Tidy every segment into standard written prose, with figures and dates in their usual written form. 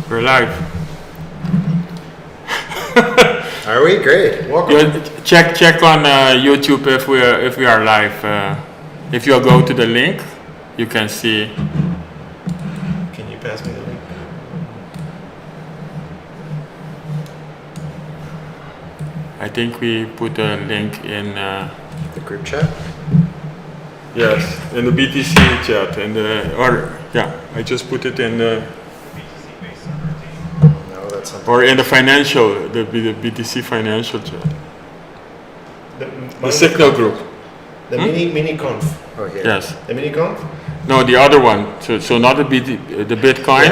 We're live. Are we? Great. Welcome. Check on YouTube if we are live. If you go to the link, you can see. Can you pass me the link? I think we put a link in The group chat? yes, in the BTC chat, I just put it in the No, that's something. or in the financial, the BTC financial chat, the signal group. The mini conf. Oh, here. Yes. The mini conf? No, the other one. So not the Bitcoin.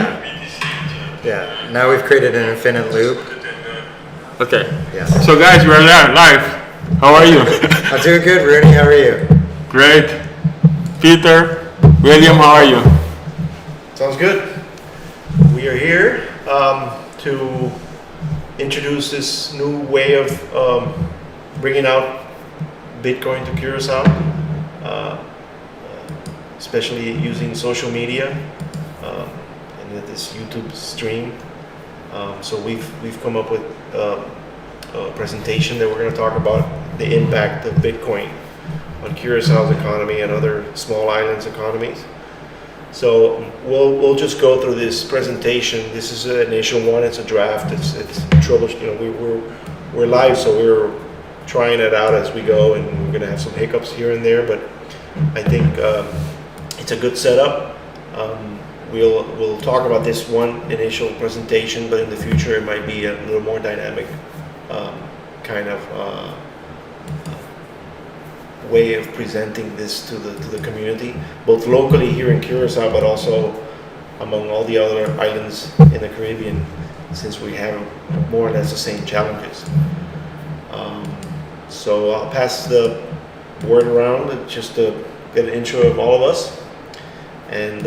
Yeah. Now we've created an infinite loop. Okay. Yeah. So guys, we're live. How are you? I'm doing good, Rooney. How are you? Great. Peter, William, how are you? Sounds good. We are here to introduce this new way of bringing out Bitcoin to Curacao, especially using social media and this YouTube stream. So we've come up with a presentation that we're going to talk about the impact of Bitcoin on Curaçao's economy and other small islands' economies. So we'll just go through this presentation. This is an initial one. It's a draft. It's trouble. We're live, so we're trying it out as we go, and we're going to have some hiccups here and there. But I think it's a good setup. We'll talk about this one initial presentation, but in the future it might be a little more dynamic kind of way of presenting this to the community, both locally here in Curacao, but also among all the other islands in the Caribbean, since we have more or less the same challenges. So I'll pass the word around just to get an intro of all of us, and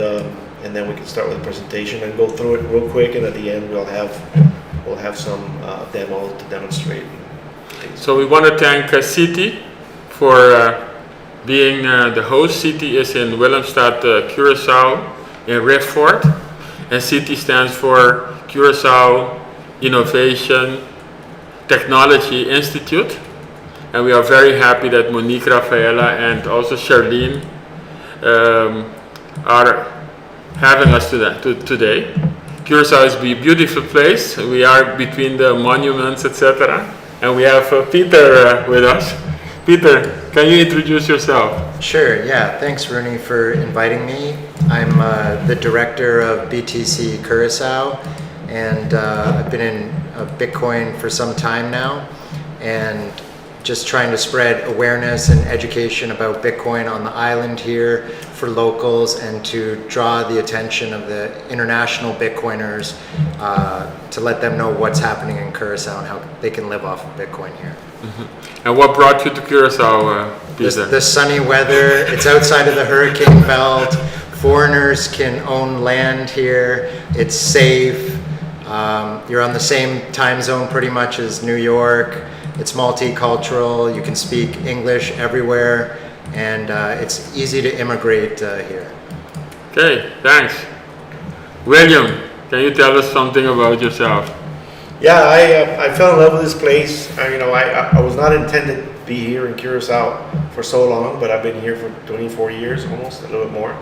then we can start with the presentation and go through it real quick, and at the end we'll have some demo to demonstrate. So we want to thank CITI for being the host. CITI is in Willemstad, Curacao, in Riftford, and CITI stands for Curacao Innovation Technology Institute, and we are very happy that Monique, Rafaela, and also Charlene are having us today. Curacao is a beautiful place. We are between the monuments, etc. And we have Peter with us. Peter, can you introduce yourself? Sure, yeah. Thanks, Rooney, for inviting me. I'm the director of BTC Curacao, and I've been in Bitcoin for some time now, and just trying to spread awareness and education about Bitcoin on the island here for locals, and to draw the attention of the international Bitcoiners to let them know what's happening in Curacao and how they can live off of Bitcoin here. Mm-hmm. And what brought you to Curacao, Peter? The sunny weather. It's outside of the hurricane belt. Foreigners can own land here. It's safe. You're on the same time zone pretty much as New York. It's multicultural. You can speak English everywhere, and it's easy to immigrate here. Okay, thanks. William, can you tell us something about yourself? Yeah, I fell in love with this place. I was not intended to be here in Curacao for so long, but I've been here for 24 years, almost, a little bit more.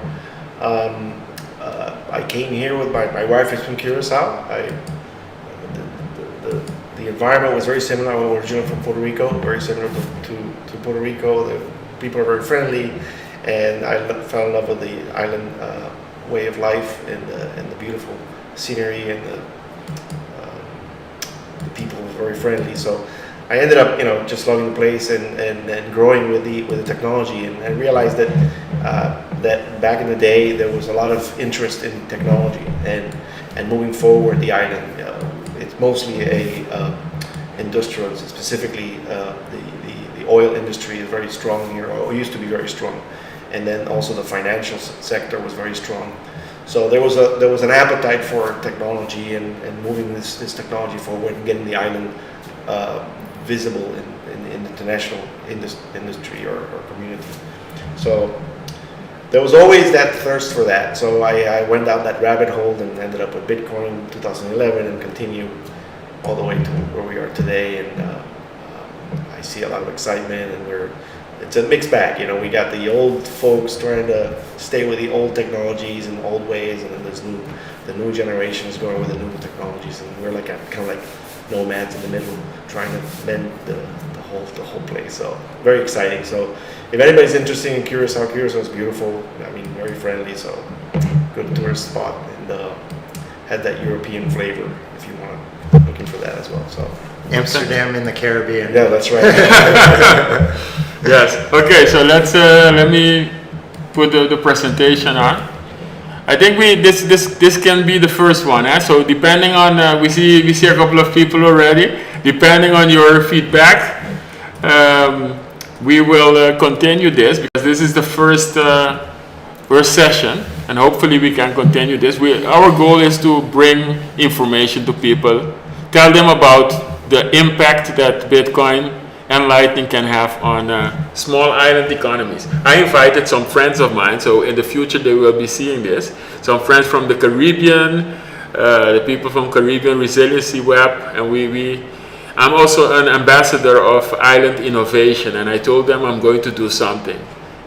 I came here with my wife is from Curacao. The environment was very similar. I'm originally from Puerto Rico, very similar to Puerto Rico. The people are very friendly, and I fell in love with the island way of life and the beautiful scenery, and the people were very friendly. So I ended up, just loving the place and growing with the technology, and realized that that back in the day there was a lot of interest in technology and moving forward the island. It's mostly a industrial, specifically the oil industry is very strong here, or used to be very strong, and then also the financial sector was very strong. So there was an appetite for technology and moving this technology forward and getting the island visible in the international industry or community. So there was always that thirst for that. So I went down that rabbit hole and ended up with Bitcoin in 2011 and continue all the way to where we are today. And I see a lot of excitement, and it's a mixed bag. We got the old folks trying to stay with the old technologies and old ways, and then there's the new generations going with the new technologies, and we're like kind of like nomads in the middle, trying to mend the whole place. So very exciting. So if anybody's interested in Curacao is beautiful. I mean, very friendly. So good tourist spot, and had that European flavor if you want to looking for that as well. So Amsterdam in the Caribbean. yeah, that's right. Yes. Okay. So let me put the presentation on. I think this can be the first one. So depending on we see a couple of people already. Depending on your feedback, we will continue this, because this is the first session, and hopefully we can continue this. Our goal is to bring information to people, tell them about the impact that Bitcoin and Lightning can have on small island economies. I invited some friends of mine, so in the future they will be seeing this. Some friends from the Caribbean, the people from Caribbean Resiliency Web, and I'm also an ambassador of island innovation, and I told them I'm going to do something.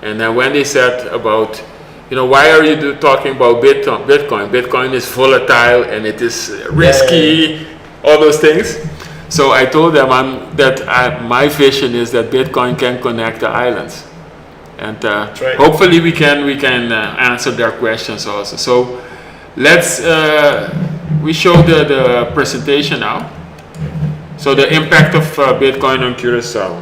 And then when they said about, why are you talking about Bitcoin? Bitcoin is volatile and it is risky, all those things. So I told them my vision is that Bitcoin can connect the islands, and right. hopefully we can answer their questions also. So let's we show the presentation now. So the impact of Bitcoin on Curacao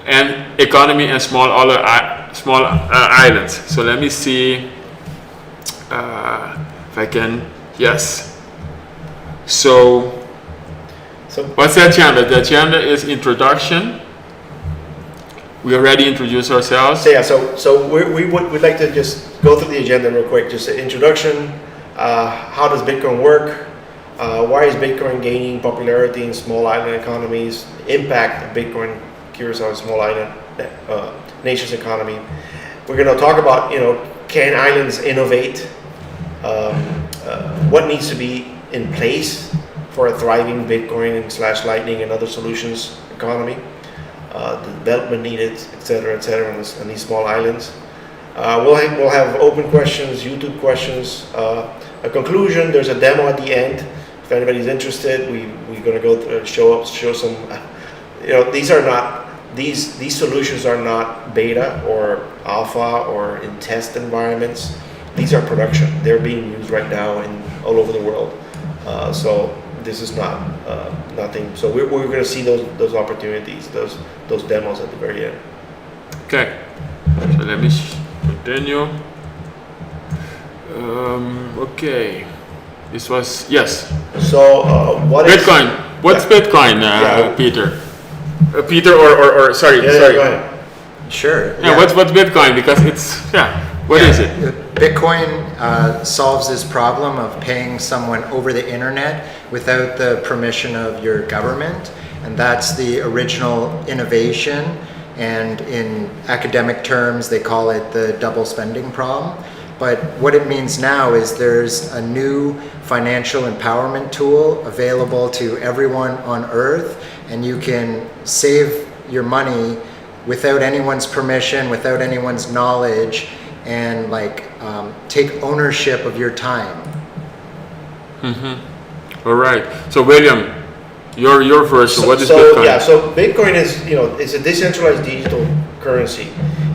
and economy and small islands. So let me see if I can. Yes. So what's the agenda? The agenda is introduction. We already introduced ourselves. So yeah, so we'd like to just go through the agenda real quick. Just an introduction. How does Bitcoin work? Why is Bitcoin gaining popularity in small island economies? Impact of Bitcoin, Curacao, small island nation's economy. We're going to talk about, can islands innovate? What needs to be in place for a thriving Bitcoin / Lightning and other solutions economy? The development needed, et cetera, on these small islands. We'll have open questions, YouTube questions, a conclusion. There's a demo at the end. If anybody's interested, we're going to go show some. These solutions are not beta or alpha or in test environments. These are production. They're being used right now all over the world. So this is not nothing. So we're going to see those opportunities, those demos at the very end. Okay. So let me continue. Okay. This was, yes. So what Bitcoin. is What's Bitcoin, Peter? Peter or sorry. Go ahead. Sure. Yeah. What's Bitcoin? Because it's What is it? Bitcoin solves this problem of paying someone over the internet without the permission of your government, and that's the original innovation. And in academic terms, they call it the double spending problem. But what it means now is there's a new financial empowerment tool available to everyone on Earth, and you can save your money without anyone's permission, without anyone's knowledge, and take ownership of your time. Mm-hmm. All right. So William, your version. What is Bitcoin? Yeah. So Bitcoin is it's a decentralized digital currency.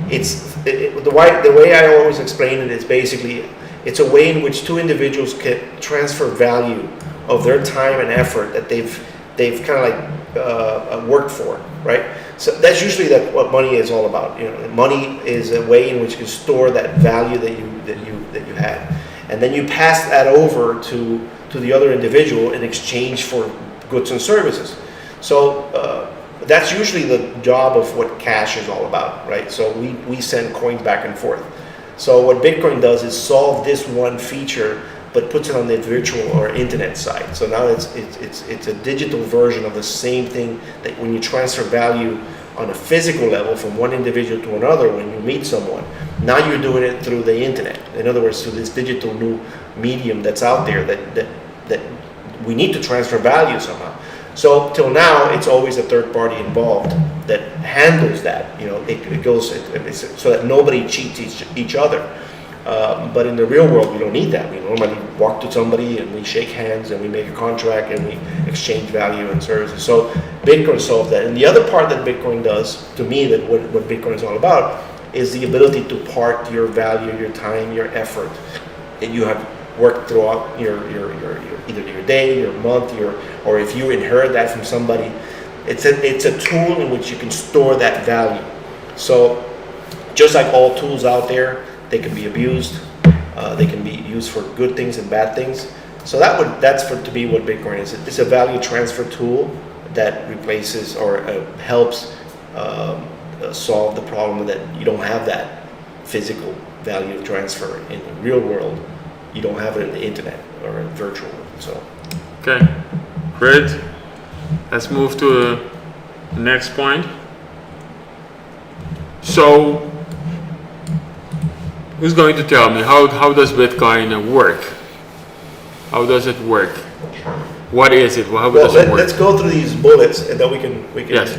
The way I always explain it is basically it's a way in which two individuals can transfer value of their time and effort that they've kind of worked for, right? So that's usually what money is all about. Money is a way in which you can store that value that you had, and then you pass that over to the other individual in exchange for goods and services. So that's usually the job of what cash is all about, right? So we send coins back and forth. So what Bitcoin does is solve this one feature, but puts it on the virtual or internet side. So now it's a digital version of the same thing that when you transfer value on a physical level from one individual to another, when you meet someone, Now you're doing it through the internet. In other words, through this digital new medium that's out there that we need to transfer value somehow. So till now, it's always a third party involved that handles that. It goes so that nobody cheats each other. But in the real world, we don't need that. We normally walk to somebody and we shake hands and we make a contract and we exchange value and services. So Bitcoin solves that. And the other part that Bitcoin does, to me, that what Bitcoin is all about, is the ability to part your value, your time, your effort that you have worked throughout your either your day, your month, or if you inherit that from somebody. It's a tool in which you can store that value. So just like all tools out there, they can be abused. They can be used for good things and bad things. So that's to be what Bitcoin is. It's a value transfer tool that replaces or helps solve the problem that you don't have that physical value transfer in the real world. You don't have it in the internet or in virtual world. So. Okay, great. Let's move to the next point. So, who's going to tell me how does Bitcoin work? How does it work? What is it? How does it work? Let's go through these bullets, and then we can. Yes.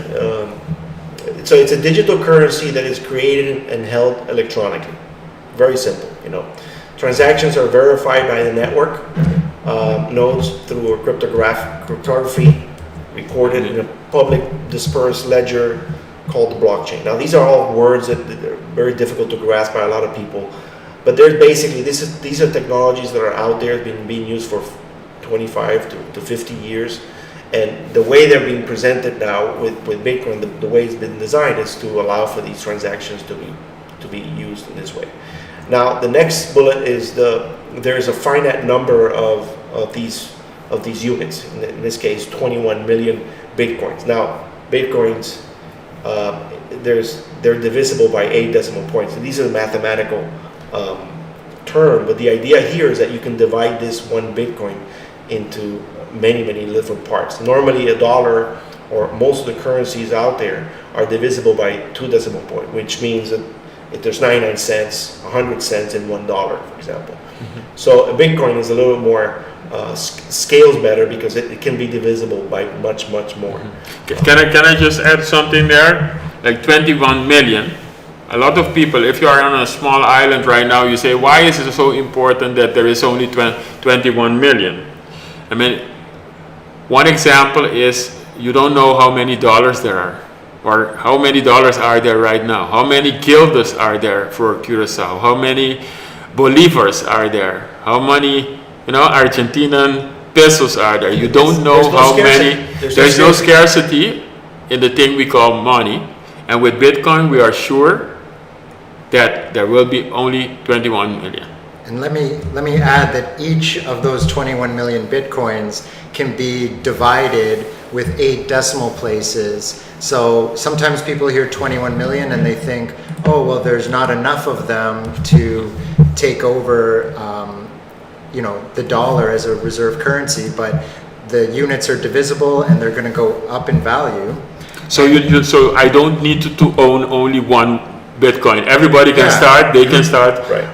So it's a digital currency that is created and held electronically. Very simple, Transactions are verified by the network nodes through a cryptography, recorded in a public dispersed ledger called the blockchain. Now, these are all words that are very difficult to grasp by a lot of people, but they're basically these are technologies that are out there, being used for 25 to 50 years, and the way they're being presented now with Bitcoin, the way it's been designed is to allow for these transactions to be used in this way. Now, the next bullet is there's a finite number of these units. In this case, 21 million bitcoins. Now, bitcoins, they're divisible by 8 decimal points. So these are the mathematical term, but the idea here is that you can divide this one bitcoin into many different parts. Normally, a dollar or most of the currencies out there are divisible by 2 decimal points, which means that if there's 99 cents, 100 cents in $1, for example. Mm-hmm. So a Bitcoin is a little more scales better because it can be divisible by much more. Mm-hmm. Can I just add something there? Like 21 million. A lot of people, if you are on a small island right now, you say, why is it so important that there is only 21 million? I mean, one example is you don't know how many dollars there are. Or how many dollars are there right now? How many guilders are there for Curacao? How many bolivars are there? How many, Argentinian pesos are there? You don't know how many. There's no scarcity in the thing we call money. And with Bitcoin, we are sure that there will be only 21 million. And let me add that each of those 21 million Bitcoins can be divided with 8 decimal places. So sometimes people hear 21 million and they think, oh, well, there's not enough of them to take over, the dollar as a reserve currency, but the units are divisible and they're going to go up in value. So so I don't need to own only one Bitcoin. Everybody can start. They can start. Right.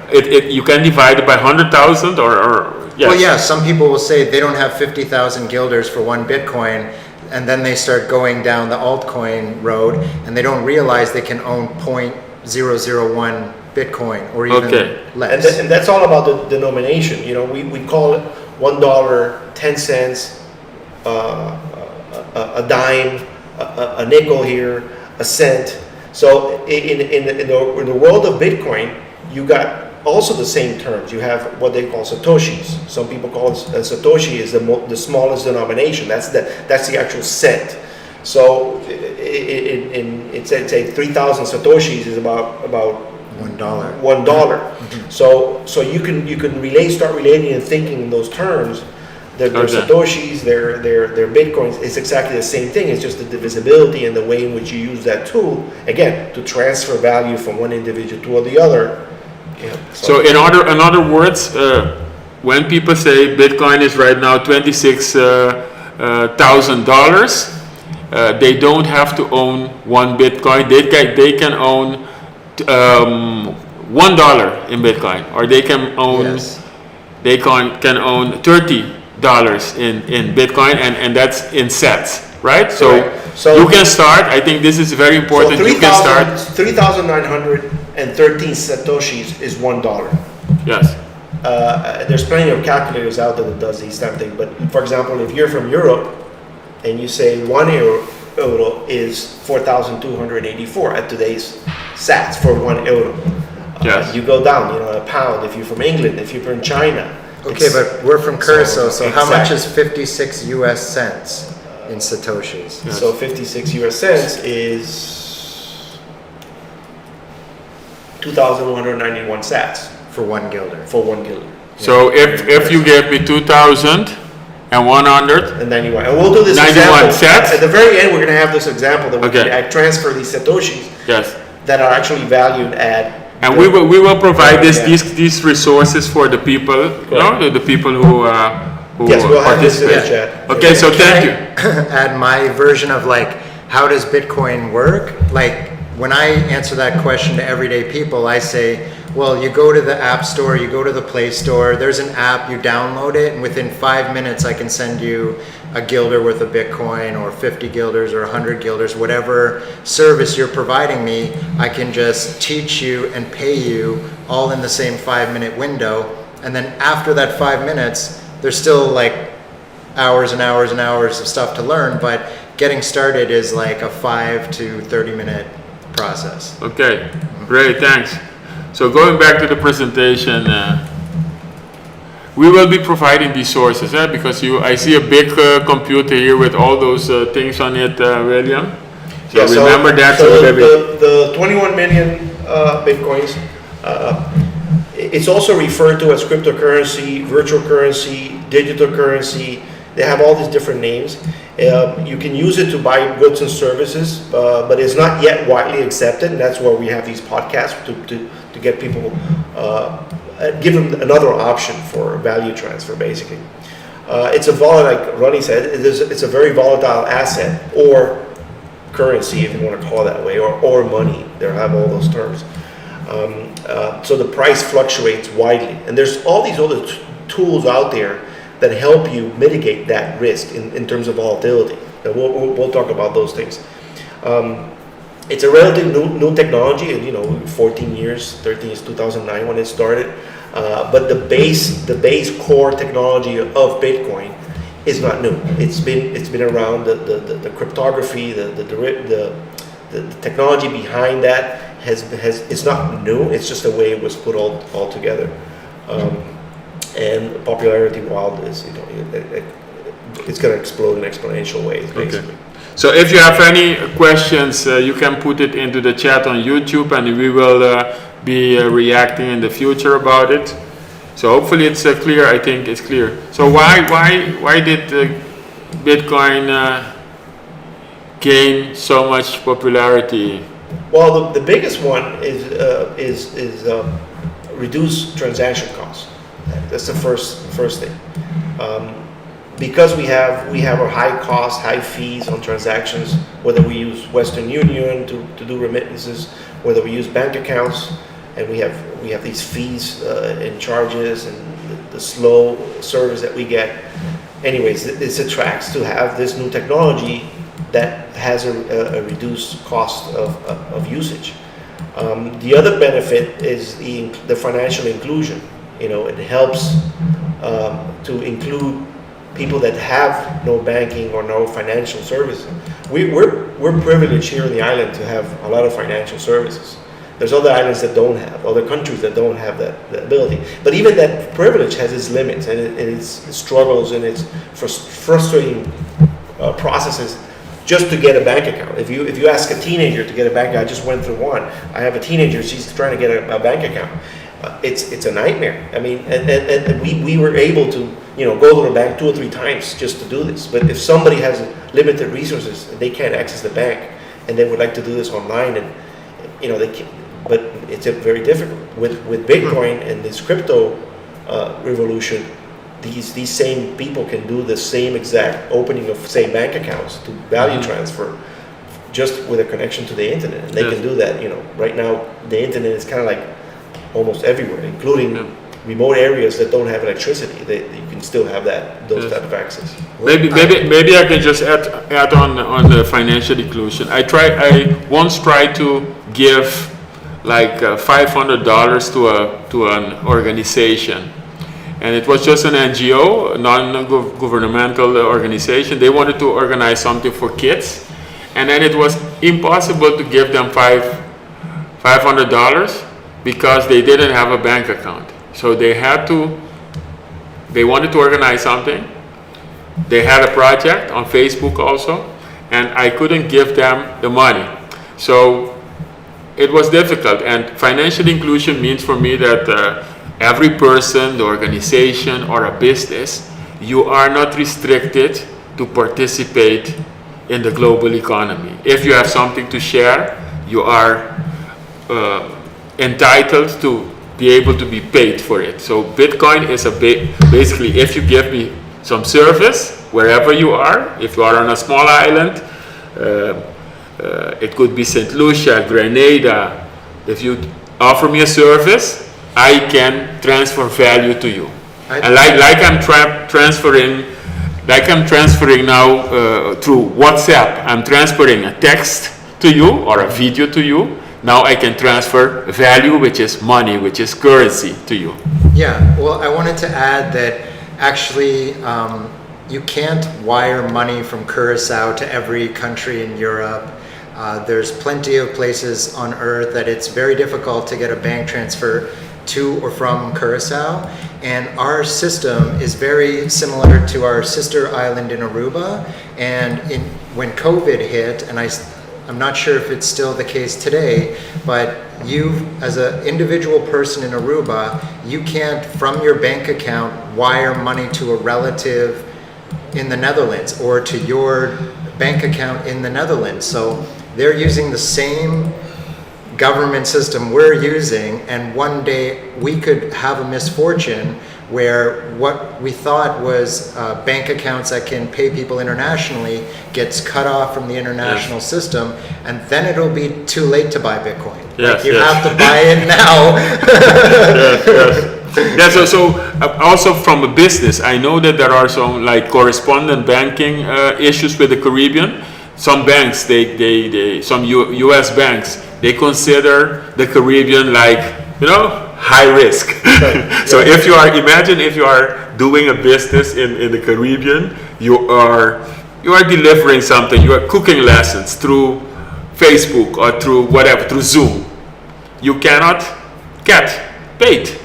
You can divide it by 100,000 or yes. Well, yeah. Some people will say they don't have 50,000 guilders for one Bitcoin, and then they start going down the altcoin road, and they don't realize they can own 0.001 Bitcoin or even less. And that's all about the denomination. We call it $1, 10 cents, a dime, a nickel here, a cent. So in the world of Bitcoin, you got also the same terms. You have what they call satoshis. Some people call it satoshi is the smallest denomination. That's the actual cent. So it's 3,000 satoshis is about $1. $1. Mm-hmm. So you can start relating and thinking in those terms. Their satoshis, their bitcoins, it's exactly the same thing. It's just the divisibility and the way in which you use that tool, again, to transfer value from one individual to the other. So in other words, when people say Bitcoin is right now $26,000, they don't have to own one Bitcoin. They can own $1 in Bitcoin, or they can own Yes. they can own $30 in Bitcoin, and that's in sets, right? So, Correct. So- you can start. I think this is very important. So You can start. 3,913 Satoshis is $1. Yes. There's plenty of calculators out there that does these type of things. But for example, if you're from Europe and you say €1 is 4,284 at today's sats for €1. Yes. You go down, a pound. If you're from England, if you're from China. Okay, but we're from Curacao, so how much exactly. is 56 US cents in Satoshis? Yes. So 56 US cents is 2,191 sats For 1 guilder. for 1 guilder. So if you give me 2,100, And 91. And we'll do this 91 example. sats? At the very end, we're going to have this example that we Okay. can transfer these Satoshis yes. that are actually valued at. And we will provide Yeah. these resources for the people, the people who Yes, we'll have this in the participate. chat. Okay, so thank you. Add my version of like, how does Bitcoin work? Like, when I answer that question to everyday people, I say, well, you go to the App Store, you go to the Play Store, there's an app, you download it, and within 5 minutes I can send you a guilder worth of Bitcoin, or 50 guilders, or 100 guilders, whatever service you're providing me, I can just teach you and pay you all in the same 5-minute window. And then after that 5 minutes, there's still like hours and hours and hours of stuff to learn, but getting started is like a 5 to 30-minute process. Okay, great, thanks. So going back to the presentation, we will be providing these sources, because I see a big computer here with all those things on it, William. So Yeah, remember that. So that we- the 21 million Bitcoins, it's also referred to as cryptocurrency, virtual currency, digital currency. They have all these different names. You can use it to buy goods and services, but it's not yet widely accepted. And that's why we have these podcasts to get people, give them another option for value transfer, basically. It's a volatile, like Ronnie said, it's a very volatile asset, or currency, if you want to call it that way, or money. They have all those terms. So the price fluctuates widely. And there's all these other tools out there that help you mitigate that risk in terms of volatility. And we'll talk about those things. It's a relatively new technology, 14 years, 13 is 2009 when it started. But the base core technology of Bitcoin is not new. It's been around. The cryptography, the technology behind that it's not new. It's just the way it was put all together. And popularity wild is, it's going to explode in exponential ways, basically. Okay. So if you have any questions, you can put it into the chat on YouTube, and we will be reacting in the future about it. So hopefully it's clear. I think it's clear. So why did Bitcoin gain so much popularity? Well, the biggest one is reduce transaction costs. That's the first thing. Because we have a high cost, high fees on transactions, whether we use Western Union to do remittances, whether we use bank accounts, and we have these fees and charges and the slow service that we get. Anyways, this attracts to have this new technology that has a reduced cost of usage. The other benefit is the financial inclusion. It helps to include people that have no banking or no financial services. We're privileged here in the island to have a lot of financial services. There's other islands that don't have, other countries that don't have that ability. But even that privilege has its limits and its struggles and its frustrating processes just to get a bank account. If you ask a teenager to get a bank account, I just went through one. I have a teenager, she's trying to get a bank account. It's a nightmare. I mean, and we were able to go to the bank 2 or 3 times just to do this. But if somebody has limited resources and they can't access the bank and they would like to do this online, and they can't, but it's very difficult with Bitcoin and this crypto revolution. These same people can do the same exact opening of, say, bank accounts to value transfer just with a connection to the internet. And they can do that. Right now, the internet is kind of like almost everywhere, including remote areas that don't have electricity. You can still have those type of access. Maybe I can just add on the financial inclusion. I once tried to give like $500 to an organization, and it was just an NGO, non-governmental organization. They wanted to organize something for kids, and then it was impossible to give them $500 because they didn't have a bank account. So they wanted to organize something. They had a project on Facebook also, and I couldn't give them the money. So it was difficult, and financial inclusion means for me that every person, the organization, or a business, you are not restricted to participate in the global economy. If you have something to share, you are entitled to be able to be paid for it. So Bitcoin is basically, if you give me some service wherever you are, if you are on a small island, it could be St. Lucia, Grenada. If you offer me a service, I can transfer value to you. And like I'm transferring now through WhatsApp, I'm transferring a text to you or a video to you. Now I can transfer value, which is money, which is currency, to you. Yeah, well, I wanted to add that actually you can't wire money from Curacao to every country in Europe. There's plenty of places on Earth that it's very difficult to get a bank transfer to or from Curacao. And our system is very similar to our sister island in Aruba. And when COVID hit, and I'm not sure if it's still the case today, but you, as an individual person in Aruba, you can't, from your bank account, wire money to a relative in the Netherlands or to your bank account in the Netherlands. So they're using the same government system we're using, and one day we could have a misfortune where what we thought was bank accounts that can pay people internationally gets cut off from the international system, and then it'll be too late to buy Bitcoin. Yes, you have to buy it now. So also from a business, I know that there are some like correspondent banking issues with the Caribbean. Some banks, some U.S. banks, they consider the Caribbean like, high risk. So if you are doing a business in the Caribbean, you are delivering something, you are cooking lessons through Facebook or through whatever, through Zoom. You cannot get paid.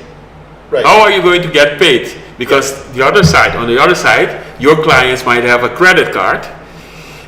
Right. How are you going to get paid? Because on the other side, your clients might have a credit card.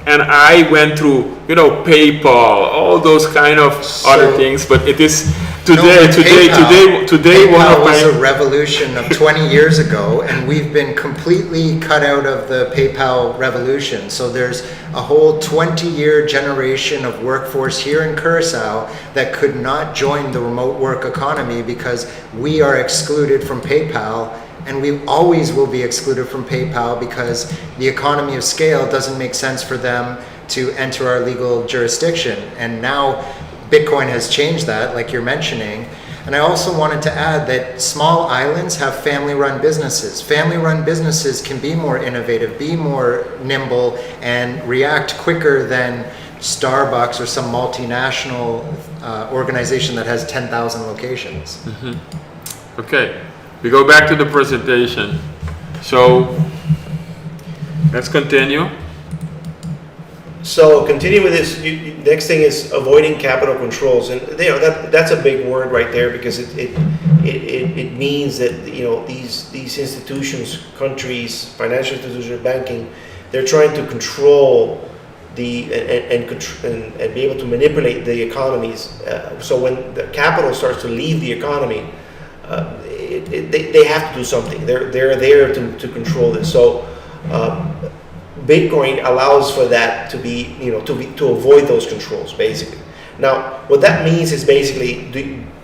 And I went through, PayPal, all those kind of other things, but it is today. PayPal was a revolution of 20 years ago, and we've been completely cut out of the PayPal revolution. So there's a whole 20-year generation of workforce here in Curacao that could not join the remote work economy because we are excluded from PayPal. And we always will be excluded from PayPal because the economy of scale doesn't make sense for them to enter our legal jurisdiction. And now Bitcoin has changed that, like you're mentioning. And I also wanted to add that small islands have family-run businesses. Family-run businesses can be more innovative, be more nimble, and react quicker than Starbucks or some multinational organization that has 10,000 locations. Mm-hmm. Okay. We go back to the presentation. So let's continue. So continue with this. Next thing is avoiding capital controls, and that's a big word right there because it means that these institutions, countries, financial institutions, banking, they're trying to control and be able to manipulate the economies. So when the capital starts to leave the economy, they have to do something. They're there to control this. So Bitcoin allows for that to be, to avoid those controls, basically. Now, what that means is basically,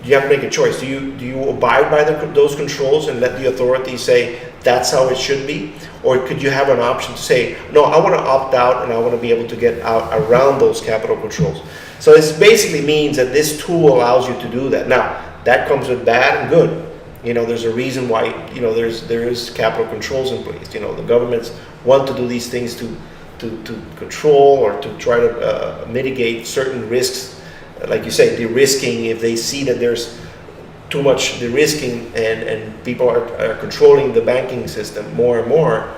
you have to make a choice. Do you abide by those controls and let the authorities say that's how it should be, or could you have an option to say, no, I want to opt out and I want to be able to get out around those capital controls? So this basically means that this tool allows you to do that. Now, That comes with bad and good. You know, there's a reason why, you know, there is capital controls in place. You know, the governments want to do these things to control or to try to mitigate certain risks. Like you say, de-risking, if they see that there's too much de-risking and people are controlling the banking system more and more,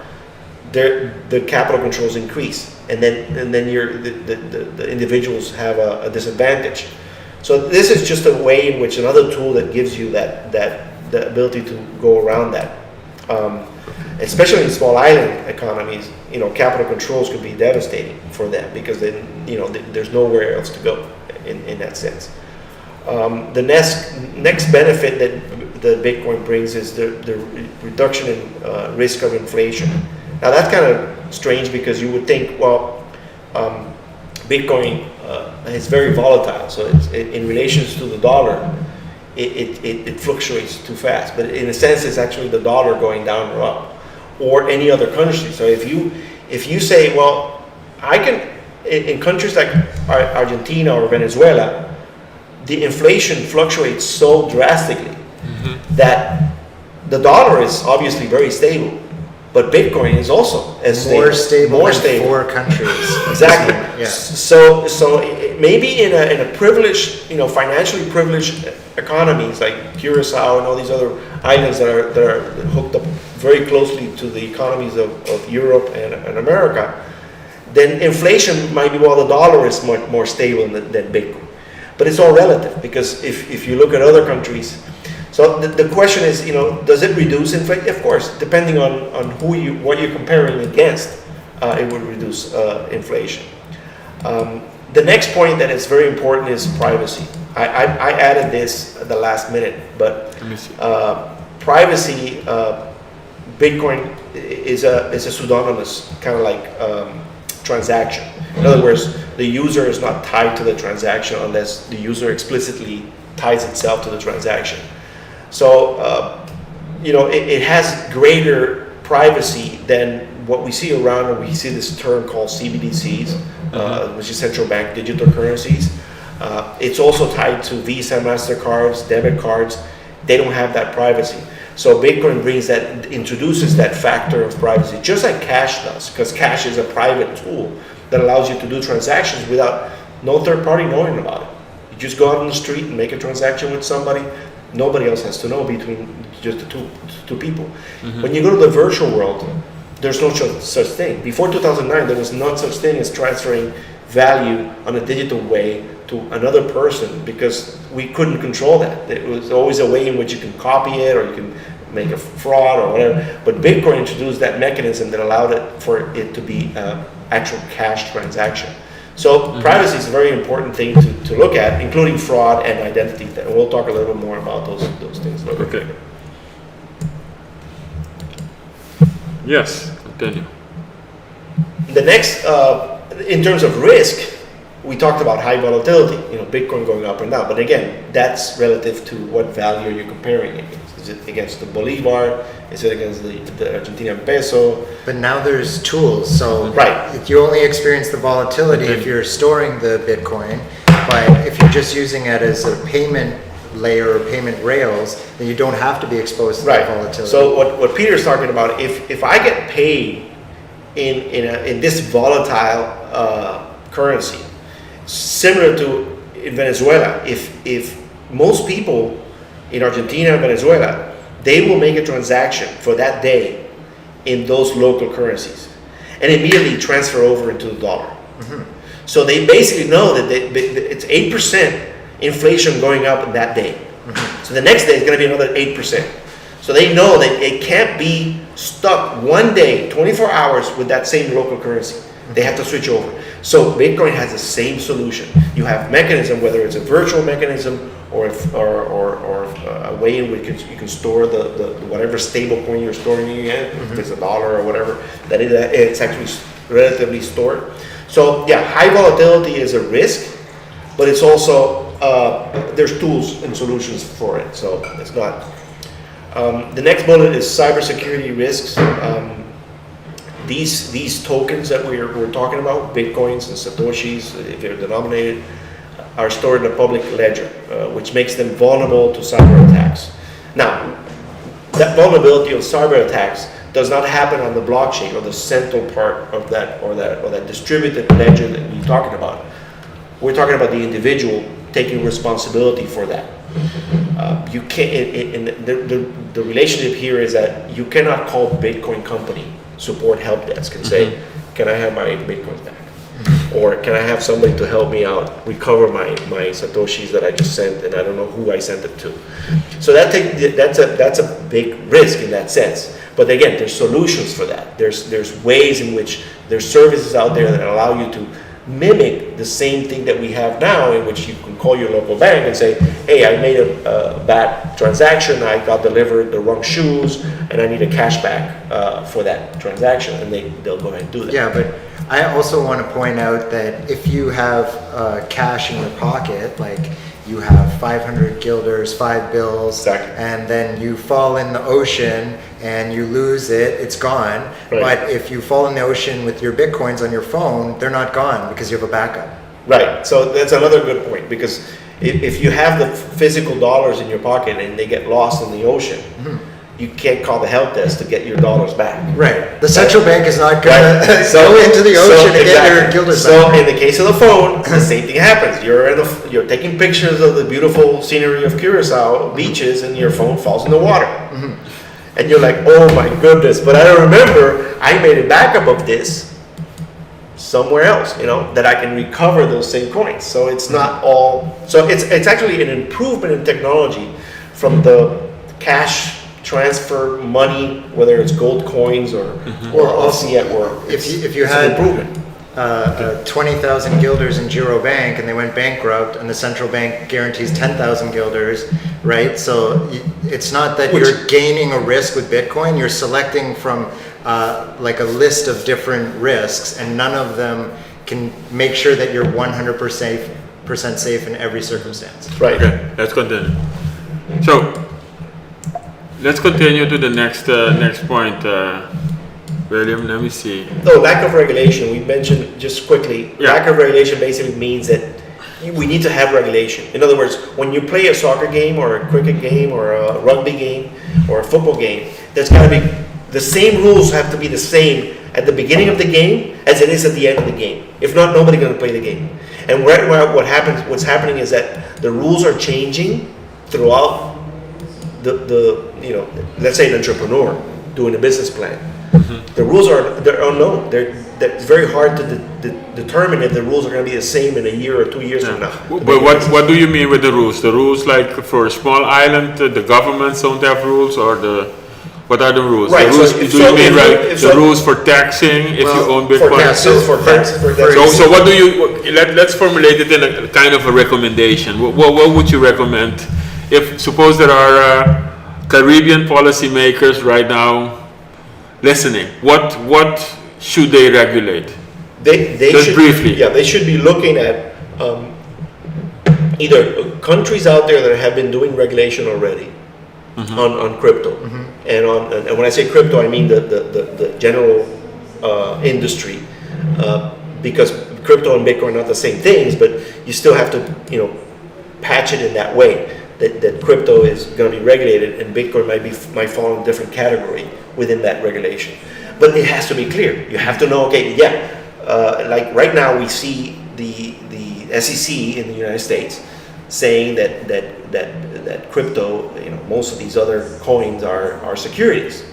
the capital controls increase, and then the individuals have a disadvantage. So this is just a way in which another tool that gives you the ability to go around that. Especially in small island economies, you know, capital controls could be devastating for them because then, you know, there's nowhere else to go in that sense. The next benefit that the Bitcoin brings is the reduction in risk of inflation. Now that's kind of strange because you would think, well, Bitcoin is very volatile, so in relation to the dollar, it fluctuates too fast. But in a sense, it's actually the dollar going down or up, or any other country. So if you say, well, I can, in countries like Argentina or Venezuela, the inflation fluctuates so drastically that the dollar is obviously very stable, but Bitcoin is also as more stable than stable. 4 countries. Exactly. Yeah. So maybe in a privileged, you know, financially privileged economies like Curacao and all these other islands that are hooked up very closely to the economies of Europe and America, then inflation might be, well, the dollar is much more stable than Bitcoin. But it's all relative, because if you look at other countries, so the question is, you know, does it reduce inflation? Of course, depending on what you're comparing against, it would reduce inflation. The next point that is very important is privacy. I added this at the last minute, but privacy, Bitcoin is a pseudonymous kind of like transaction. In other words, the user is not tied to the transaction unless the user explicitly ties itself to the transaction. So, you know, it has greater privacy than what we see around, and we see this term called CBDCs, which is central bank digital currencies. It's also tied to Visa, MasterCards, debit cards. They don't have that privacy. So Bitcoin introduces that factor of privacy, just like cash does, because cash is a private tool that allows you to do transactions without no third party knowing about it. You just go out on the street and make a transaction with somebody. Nobody else has to know between just the two people. When you go to the virtual world, there's no such thing. Before 2009, there was no such thing as transferring value on a digital way to another person, because we couldn't control that. It was always a way in which you can copy it or you can make a fraud or whatever. But Bitcoin introduced that mechanism that allowed it for it to be actual cash transaction. So privacy is a very important thing to look at, including fraud and identity. And we'll talk a little bit more about those things later. Okay. Yes, continue. The next, in terms of risk, we talked about high volatility, you know, Bitcoin going up and down. But again, that's relative to what value you're comparing it against. Is it against the Bolivar? Is it against the Argentinian peso? But now there's tools, so Right. you only experience the volatility if you're storing the Bitcoin. But if you're just using it as a payment layer or payment rails, then you don't have to be exposed to that volatility. So what Peter's talking about, if I get paid in this volatile currency, similar to in Venezuela, if most people in Argentina and Venezuela, they will make a transaction for that day in those local currencies and immediately transfer over into the dollar. So they basically know that it's 8% inflation going up in that day. So the next day is going to be another 8%. So they know that it can't be stuck one day, 24 hours with that same local currency. They have to switch over. So Bitcoin has the same solution. You have mechanism, whether it's a virtual mechanism or a way in which you can store the whatever stable coin you're storing in, if it's a dollar or whatever, that it's actually relatively stored. So yeah, high volatility is a risk, but it's also there's tools and solutions for it. So it's not. The next bullet is cybersecurity risks. These tokens that we're talking about, Bitcoins and Satoshis, if they're denominated, are stored in a public ledger, which makes them vulnerable to cyber attacks. Now, that vulnerability of cyber attacks does not happen on the blockchain or the central part of that or that distributed ledger that you're talking about. We're talking about the individual taking responsibility for that. You can't. The relationship here is that you cannot call Bitcoin company support help desk and say, "Can I have my Bitcoins back?" Or can I have somebody to help me out recover my satoshis that I just sent and I don't know who I sent it to. So that's a big risk in that sense. But again, there's solutions for that. There's ways in which there's services out there that allow you to mimic the same thing that we have now, in which you can call your local bank and say, "Hey, I made a bad transaction. I got delivered the wrong shoes, and I need a cashback for that transaction," and they'll go ahead and do that. Yeah, but I also want to point out that if you have cash in your pocket, like you have 500 guilders, 5 bills, Exactly. and then you fall in the ocean and you lose it, it's gone. Right. But if you fall in the ocean with your Bitcoins on your phone, they're not gone because you have a backup. Right. So that's another good point, because if you have the physical dollars in your pocket and they get lost in the ocean, you can't call the help desk to get your dollars back. Right. The central bank is not going Right. to So- go into the ocean and get your exactly. guilders So back. in the case of the phone, the same thing happens. You're taking pictures of the beautiful scenery of Curacao beaches, and your phone falls in the water. And you're like, "Oh my goodness!" But I remember I made a backup of this somewhere else, that I can recover those same coins. So it's not all. So it's actually an improvement in technology from the cash transfer money, whether it's gold coins or fiat, or If you it's had an improvement. 20,000 guilders in Giro Bank and they went bankrupt and the central bank guarantees 10,000 guilders, right? So it's not that you're gaining a risk with Bitcoin, you're selecting from like a list of different risks, and none of them can make sure that you're 100% safe in every circumstance. Right. Okay, let's continue. So, let's continue to the next point. William, let me see. No, lack of regulation. We mentioned just quickly. Yeah. Lack of regulation basically means that we need to have regulation. In other words, when you play a soccer game or a cricket game or a rugby game or a football game, there's got to be the same rules have to be the same at the beginning of the game as it is at the end of the game. If not, nobody's going to play the game. And what's happening is that the rules are changing throughout let's say an entrepreneur doing a business plan. The rules they're unknown. It's very hard to determine if the rules are going to be the same in a year or 2 years from now. But what do you mean with the rules? The rules, like for a small island, the governments don't have rules, or what are the rules? Right. The rules, So do you mean the so- rules for taxing if you Well, own For Bitcoin? taxes, for taxes. So what do you? Let's formulate it in a kind of a recommendation. What would you recommend if suppose there are Caribbean policymakers right now listening? What should they regulate? They Just should, briefly. Yeah, they should be looking at either countries out there that have been doing regulation already on crypto, and when I say crypto, I mean the general industry, because crypto and Bitcoin are not the same things, but you still have to patch it in that way that crypto is going to be regulated and Bitcoin might fall in a different category within that regulation. But it has to be clear. You have to know, okay, like right now we see the SEC in the United States saying that crypto, most of these other coins are securities.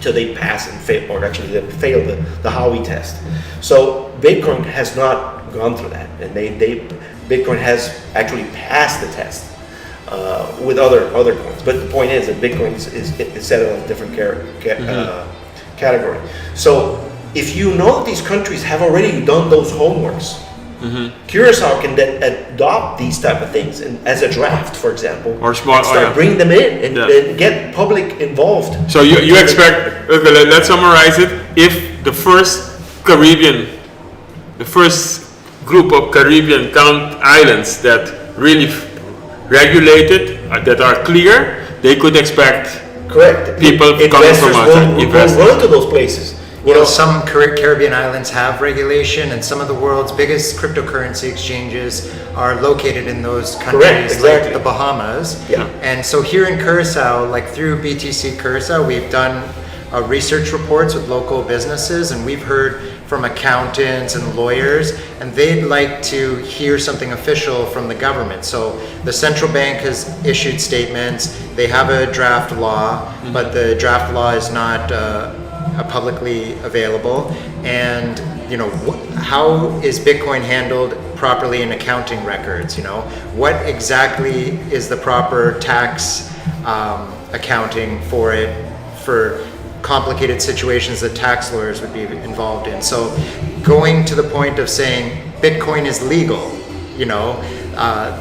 So they pass and fail, or actually they fail the Howey test. So Bitcoin has not gone through that, and Bitcoin has actually passed the test with other coins. But the point is that Bitcoin is set on a different category. So if you know that these countries have already done those homeworks, Curacao can then adopt these type of things and as a draft, for example, Or small- and start bring them in and get public involved. So you expect? Okay, let's summarize it. If the first group of Caribbean islands that really regulated, that are clear, they could expect Correct. people coming from Investors outside, will investors. run to those places. Some Caribbean islands have regulation, and some of the world's biggest cryptocurrency exchanges are located in those countries, Correct, exactly. like the Bahamas. Yeah. And so here in Curacao, like through BTC Curacao, we've done research reports with local businesses, and we've heard from accountants and lawyers, and they'd like to hear something official from the government. So the central bank has issued statements. They have a draft law, but the draft law is not publicly available. And how is Bitcoin handled properly in accounting records? What exactly is the proper tax accounting for it, for complicated situations that tax lawyers would be involved in? So going to the point of saying Bitcoin is legal,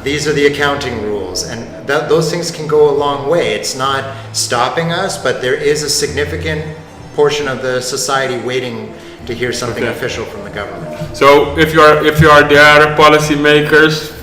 these are the accounting rules, and those things can go a long way. It's not stopping us, but there is a significant portion of the society waiting to hear something official from the government. So if you are there, policymakers,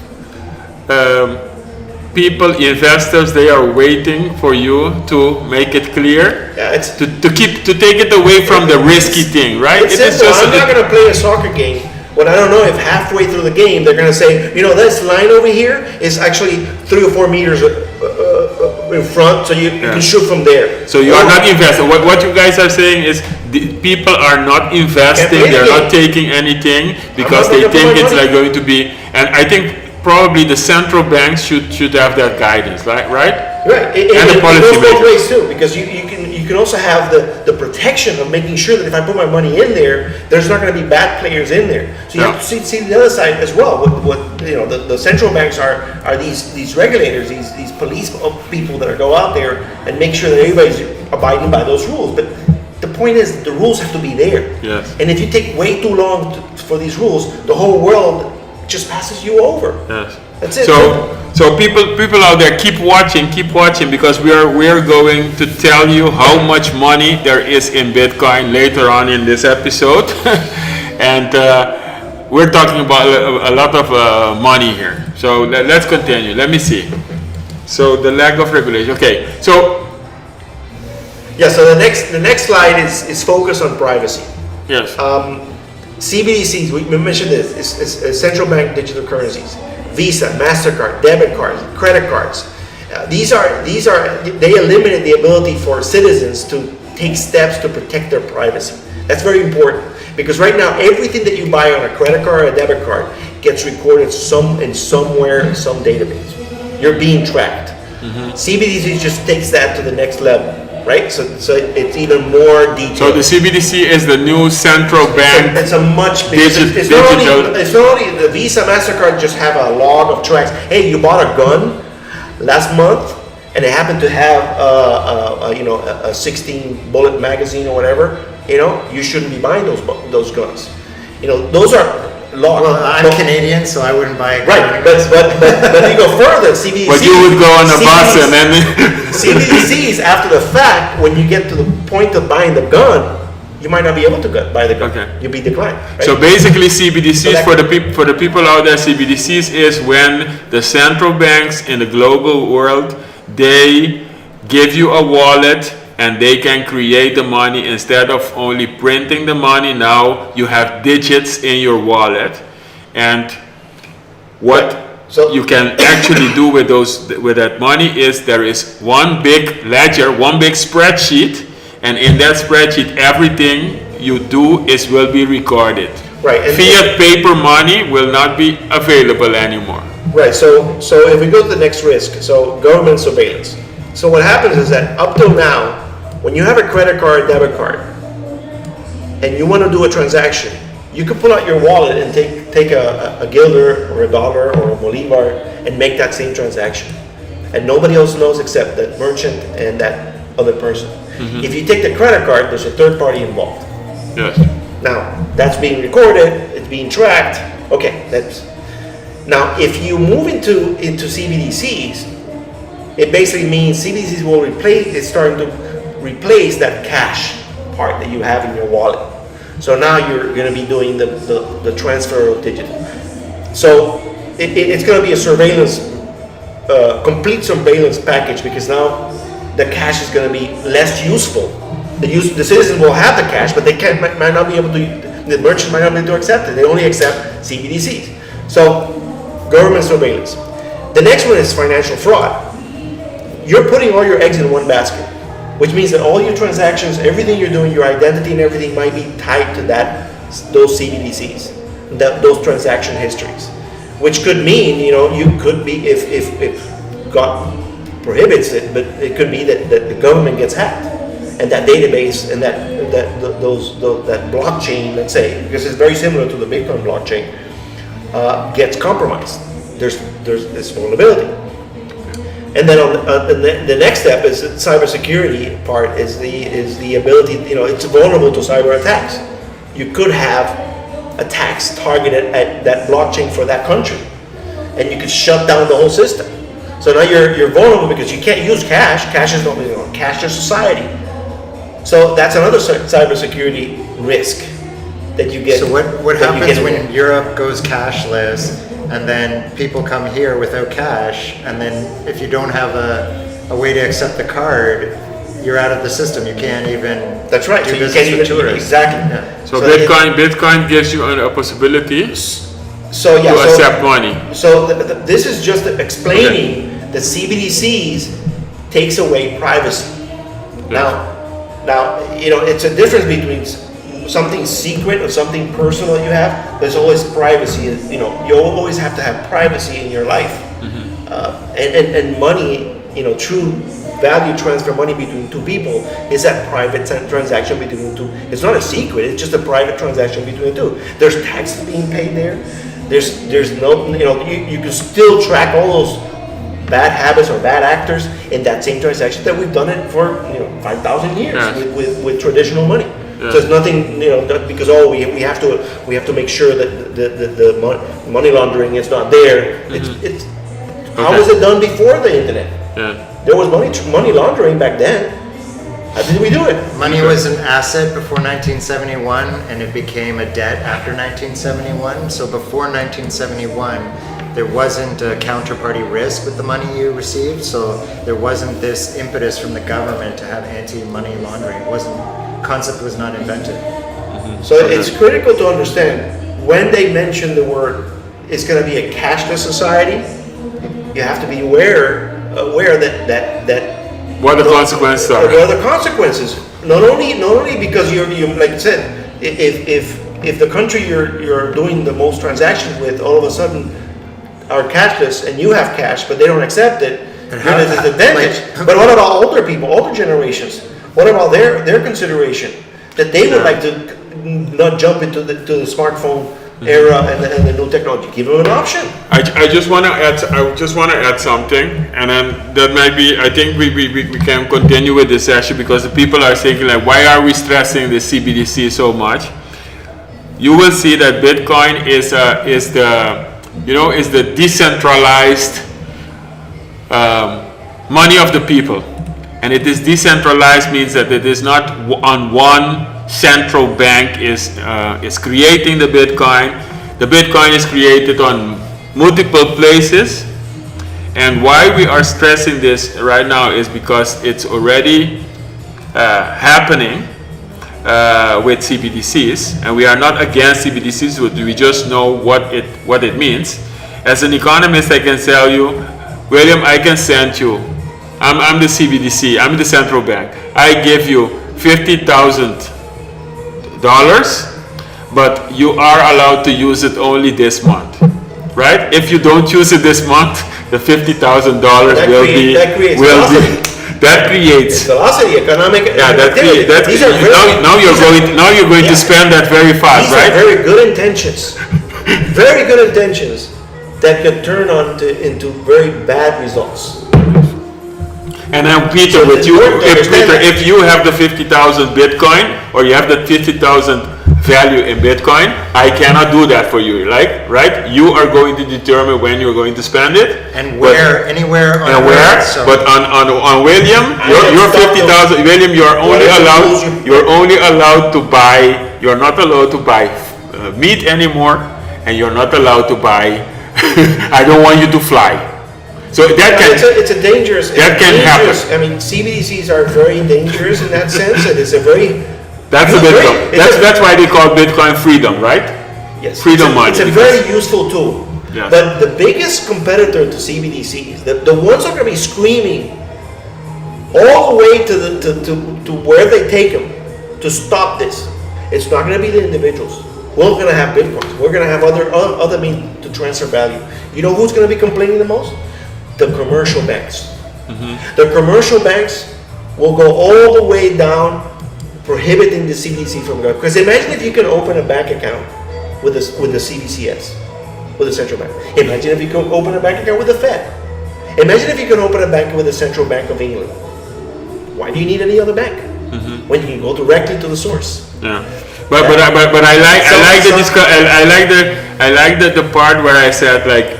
people, investors, they are waiting for you to make it clear, to take it away from the risky thing, right? I'm not going to play a soccer game when I don't know if halfway through the game they're going to say, this line over here is actually 3 or 4 meters in front, so you can shoot from there. So you are not investing. What you guys are saying is the people are not investing. They're not taking anything because they think it's like going to be. And I think probably the central banks should have that guidance, right? Right. And the policy makers. Both ways too, because you can also have the protection of making sure that if I put my money in there, there's not going to be bad players in there. So you have to see the other side as well. What the central banks are these regulators, these police people that go out there and make sure that everybody's abiding by those rules. But the point is, the rules have to be there. Yes. And if you take way too long for these rules, the whole world just passes you over. Yes. That's it. So people out there, keep watching because we are going to tell you how much money there is in Bitcoin later on in this episode, and we're talking about a lot of money here. So let's continue. Let me see. So the lack of regulation. Okay. So so the next slide is focused on privacy. Yes. CBDCs, we mentioned this, is central bank digital currencies. Visa, MasterCard, debit cards, credit cards. They eliminate the ability for citizens to take steps to protect their privacy. That's very important because right now everything that you buy on a credit card or a debit card gets recorded somewhere in some database. You're being tracked. CBDC just takes that to the next level. Right, so it's even more detailed. So the CBDC is the new central bank. It's a much bigger. It's not only the Visa, MasterCard just have a log of tracks. Hey, you bought a gun last month, and it happened to have a 16 bullet magazine or whatever. You shouldn't be buying those guns. Those are locked. Well, I'm Canadian, so I wouldn't buy a gun. Right, but you go further, CBDCs. But you would go on a bus and then. CBDCs, after the fact, when you get to the point of buying the gun, you might not be able to buy the gun. Okay. You'll be declined. Right? So basically, CBDCs for the people out there, CBDCs is when the central banks in the global world, they give you a wallet and they can create the money instead of only printing the money. Now you have digits in your wallet, and what you can actually do with that money is there is one big ledger, one big spreadsheet, and in that spreadsheet everything you do will be recorded. Right. And fiat paper money will not be available anymore. Right. So if we go to the next risk, so government surveillance. So what happens is that up till now, when you have a credit card, debit card, and you want to do a transaction, you can pull out your wallet and take a guilder or a dollar or a bolivar and make that same transaction. And nobody else knows except that merchant and that other person. If you take the credit card, there's a third party involved. Yes. Now, that's being recorded, it's being tracked. Okay, now if you move into CBDCs, it basically means CBDCs will starting to replace that cash part that you have in your wallet. So now you're going to be doing the transfer of digital. So it's going to be a surveillance, complete surveillance package, because now the cash is going to be less useful The citizens will have the cash, but they might not be able to. The merchants might not be able to accept it. They only accept CBDCs. So, government surveillance. The next one is financial fraud. You're putting all your eggs in one basket, which means that all your transactions, everything you're doing, your identity and everything might be tied to those CBDCs, those transaction histories, which could mean, you could be, if God prohibits it, but it could be that the government gets hacked, and that database and that blockchain, let's say, because it's very similar to the Bitcoin blockchain, gets compromised. There's this vulnerability. And then the next step is the cybersecurity part is the ability, it's vulnerable to cyber attacks. You could have attacks targeted at that blockchain for that country, and you could shut down the whole system. So now you're vulnerable because you can't use cash. Cash is not cash to society. So that's another cybersecurity risk that you get. So what happens when Europe goes cashless? And then people come here without cash, and then if you don't have a way to accept the card, you're out of the system. You can't even. That's right. Do So you business can't with even tourists. exactly. Yeah. So Bitcoin gives you a possibility to accept money. So this is just explaining that CBDCs takes away privacy. Yeah. Now it's a difference between something secret or something personal that you have. There's always privacy. You always have to have privacy in your life. And money, true value transfer money between two people is that private transaction between two. It's not a secret. It's just a private transaction between the two. There's taxes being paid there. There's no, you can still track all those bad habits or bad actors in that same transaction that we've done it for 5,000 years with traditional money. Yeah. So it's nothing, because we have to make sure that the money laundering is not there. It's how was it done before the internet? Yeah. There was money laundering back then. How did we do it? Money was an asset before 1971, and it became a debt after 1971. So before 1971, there wasn't a counterparty risk with the money you received. So there wasn't this impetus from the government to have anti-money laundering. Concept was not invented. So it's critical to understand when they mention the word it's going to be a cashless society. You have to be aware that what the consequences are. What are the consequences? Not only because you like I said, if the country you're doing the most transactions with all of a sudden are cashless and you have cash but they don't accept it, you're at a disadvantage. But what about older people, older generations? What about their consideration that they would like to not jump into the smartphone era and the new technology? Give them an option. I just want to add something, and then that might be. I think we can continue with this session because the people are thinking like, why are we stressing the CBDC so much? You will see that Bitcoin is the decentralized money of the people. And it is decentralized means that it is not on one central bank is creating the Bitcoin. The Bitcoin is created on multiple places. And why we are stressing this right now is because it's already happening with CBDCs, and we are not against CBDCs. We just know what it means. As an economist, I can tell you, William, I can send you. I'm the CBDC. I'm the central bank. I give you $50,000, but you are allowed to use it only this month, right? If you don't use it this month, the $50,000 that creates velocity, economic. Yeah, now you're going to spend that very fast, these right? Are very good intentions, very good intentions that can turn into very bad results. And then Peter, if you have the 50,000 Bitcoin or you have the 50,000 value in Bitcoin, I cannot do that for you, right? You are going to determine when you're going to spend it and where, anywhere on Earth. So. But on William, your 50,000, William, you're only allowed to buy. You're not allowed to buy meat anymore, and you're not allowed to buy. I don't want you to fly. So that can it's a dangerous. That can happen. I mean, CBDCs are very dangerous in that sense. It is a very. That's a Bitcoin. That's why they call Bitcoin freedom, right? Yes. Freedom money. It's a very useful tool. Yes. But the biggest competitor to CBDCs, the ones that are going to be screaming all the way to where they take them to stop this, it's not going to be the individuals. We're going to have Bitcoins. We're going to have other means to transfer value. You know who's going to be complaining the most? The commercial banks. The commercial banks will go all the way down, prohibiting the CBDC from going. Because imagine if you can open a bank account with the CBCS, with the central bank. Imagine if you can open a bank account with the Fed. Imagine if you can open a bank with the Central Bank of England. Why do you need any other bank when you can go directly to the source? Yeah. But I like the part where I said, like,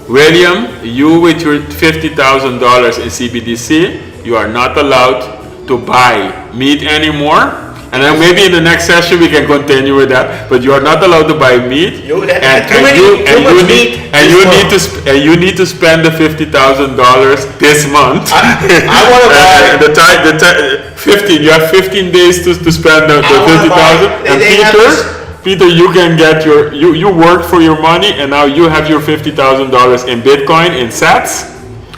William, you with your $50,000 in CBDC, you are not allowed to buy meat anymore. And then maybe in the next session we can continue with that. But you are not allowed to buy meat, You need to spend the $50,000 this month. I want to buy. 15. You have 15 days to spend the 50,000. And Peter, you can get you work for your money, and now you have your $50,000 in Bitcoin, in Sats,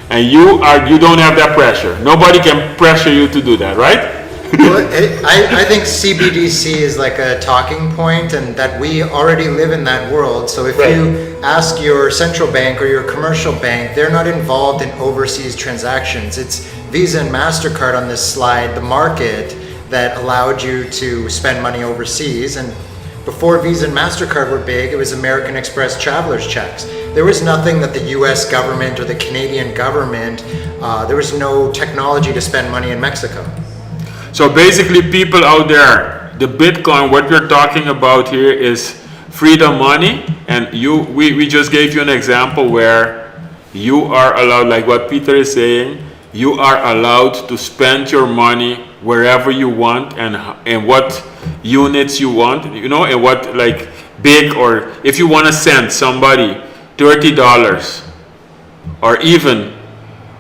and you don't have that pressure. Nobody can pressure you to do that, right? Well, I think CBDC is like a talking point, and that we already live in that world. So if you ask your central bank or your commercial bank, they're not involved in overseas transactions. It's Visa and MasterCard on this slide, the market that allowed you to spend money overseas. And before Visa and MasterCard were big, it was American Express traveler's checks. There was nothing that the US government or the Canadian government, there was no technology to spend money in Mexico. So basically, people out there, the Bitcoin, what we're talking about here is freedom money. And we just gave you an example where you are allowed, like what Peter is saying, you are allowed to spend your money wherever you want and what units you want, and what, like, big, or if you want to send somebody $30 or even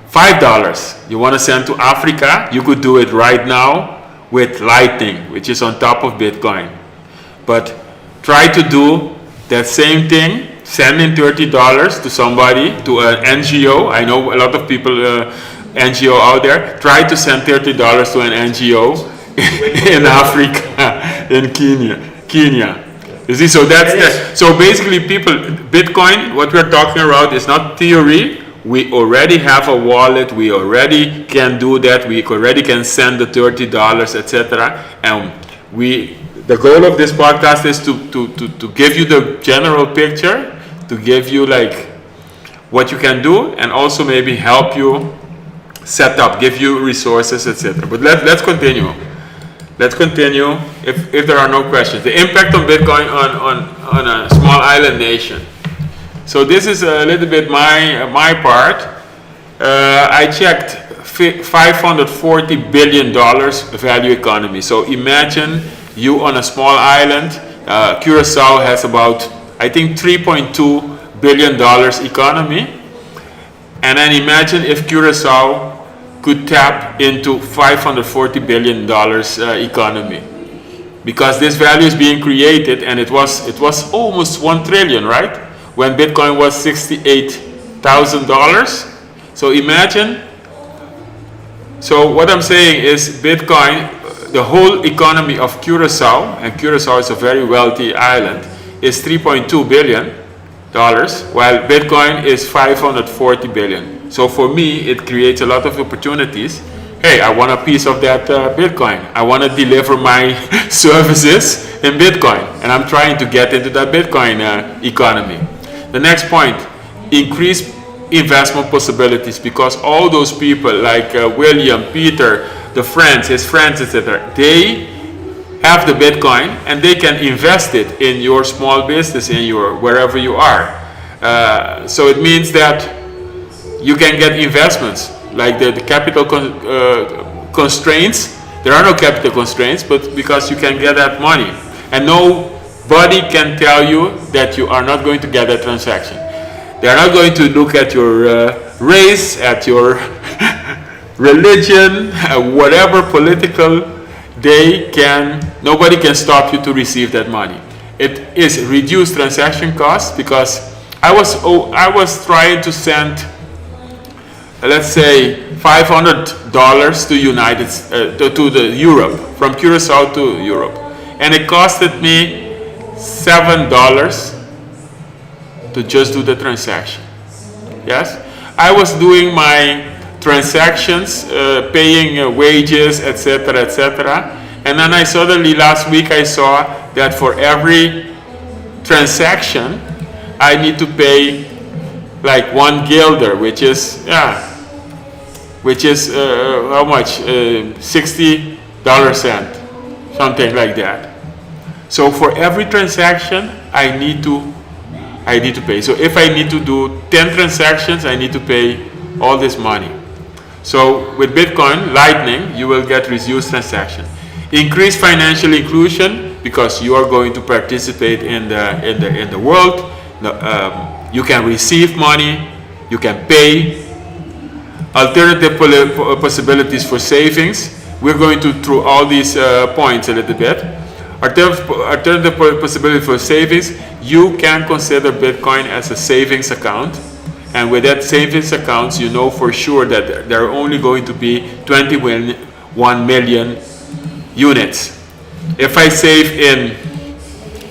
$5 you want to send to Africa, you could do it right now with Lightning, which is on top of Bitcoin. But try to do that same thing, sending $30 to somebody, to an NGO. I know a lot of people, NGO out there. Try to send $30 to an NGO in Africa, in Kenya. You see, so so basically, people, Bitcoin, what we're talking about is not theory. We already have a wallet. We already can do that. We already can send the $30, etc. And the goal of this podcast is to give you the general picture, to give you, like, what you can do, and also maybe help you set up, give you resources, etc. But let's continue. Let's continue. If there are no questions, the impact of Bitcoin on a small island nation. So this is a little bit my part. I checked $540 billion value economy. So imagine you on a small island. Curacao has about, I think, $3.2 billion economy. And then imagine if Curacao could tap into $540 billion economy. Because this value is being created, and it was almost 1 trillion, right? When Bitcoin was $68,000. So imagine. So what I'm saying is Bitcoin, the whole economy of Curacao, and Curacao is a very wealthy island, is $3.2 billion, while Bitcoin is $540 billion. So for me, it creates a lot of opportunities. Hey, I want a piece of that Bitcoin. I want to deliver my services in Bitcoin, and I'm trying to get into that Bitcoin economy. The next point, increase investment possibilities, because all those people like William, Peter, his friends, etc., they have the Bitcoin and they can invest it in your small business, in your wherever you are. So it means that you can get investments, like the capital constraints. There are no capital constraints, but because you can get that money, and nobody can tell you that you are not going to get that transaction. They are not going to look at your race, at your religion, whatever political, nobody can stop you to receive that money. It is reduced transaction costs, because I was trying to send, let's say, $500 to the Europe, from Curacao to Europe, and it costed me $7 to just do the transaction. Yes, I was doing my transactions, paying wages, etc., etc., and then suddenly last week I saw that for every transaction I need to pay like 1 guilder, which is how much? 60 cent, something like that. So for every transaction I need to pay. So if I need to do 10 transactions, I need to pay all this money. So with Bitcoin Lightning, you will get reduced transaction. Increased financial inclusion, because you are going to participate in the world. You can receive money, you can pay. Alternative possibilities for savings. We're going to through all these points a little bit. Alternative possibility for savings. You can consider Bitcoin as a savings account, and with that savings account, you know for sure that there are only going to be 21 million units. If I save in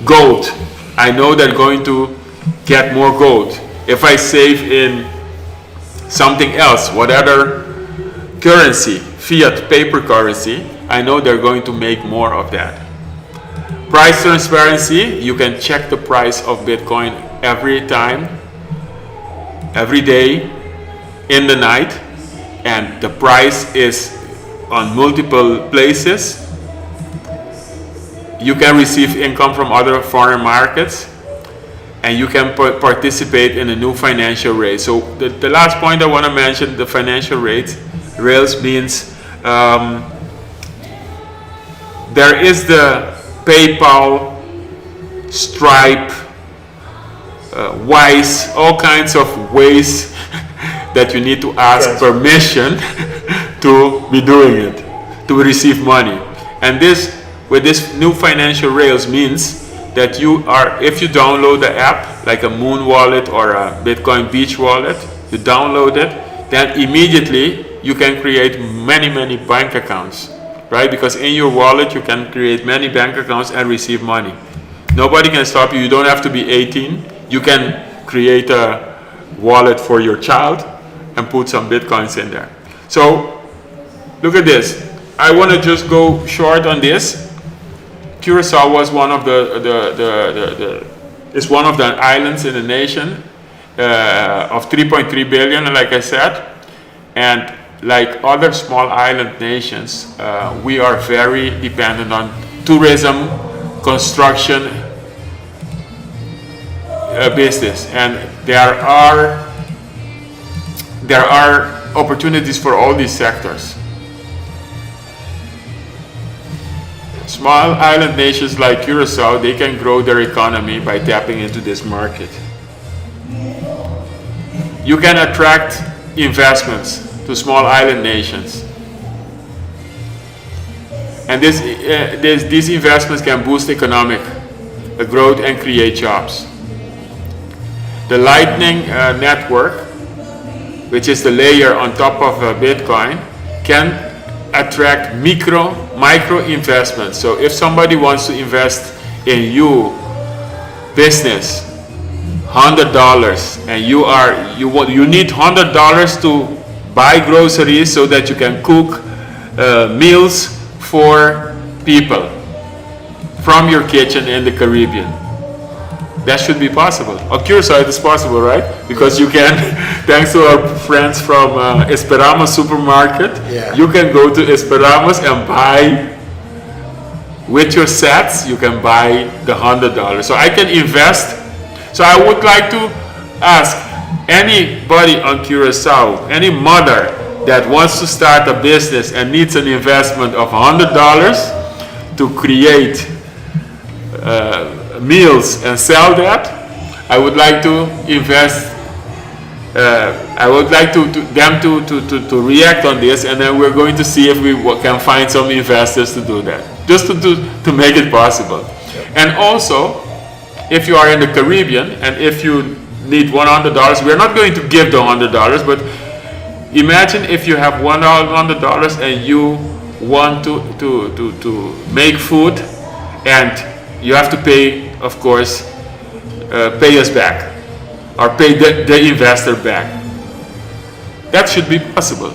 gold, I know they're going to get more gold. If I save in something else, whatever currency, fiat paper currency, I know they're going to make more of that. Price transparency, you can check the price of Bitcoin every time, every day, in the night, and the price is on multiple places. You can receive income from other foreign markets, and you can participate in a new financial rate. So the last point I want to mention, the financial rails means there is the PayPal, Stripe, Wise, all kinds of ways that you need to ask permission to be doing it, to receive money. And this, with this new financial rails, means that if you download the app, like a Moon wallet or a Bitcoin Beach wallet, you download it, then immediately you can create many bank accounts, right? Because in your wallet you can create many bank accounts and receive money. Nobody can stop you. You don't have to be 18. You can create a wallet for your child and put some Bitcoins in there. So look at this. I want to just go short on this. Curacao was one of is one of the islands in the nation of 3.3 billion, like I said, and like other small island nations, we are very dependent on tourism, construction, business, and there are opportunities for all these sectors. Small island nations like Curacao, they can grow their economy by tapping into this market. You can attract investments to small island nations, and these investments can boost economic growth and create jobs. The Lightning network, which is the layer on top of Bitcoin, can attract micro investments. So if somebody wants to invest in you business $100, and you need $100 to buy groceries so that you can cook meals for people from your kitchen in the Caribbean. That should be possible. On Curacao it is possible, right? Because you can, thanks to our friends from Esperamos supermarket, you can go to Esperamos and buy, with your sats, you can buy the $100. So I can invest. So I would like to ask anybody on Curacao, any mother that wants to start a business and needs an investment of $100 to create meals and sell that, I would like to invest I would like them to react on this, and then we're going to see if we can find some investors to do that, just to make it possible. And also, if you are in the Caribbean and if you need $100, we're not going to give the $100, but imagine if you have $100 and you want to make food, and you have to pay, of course, pay us back, or pay the investor back. That should be possible,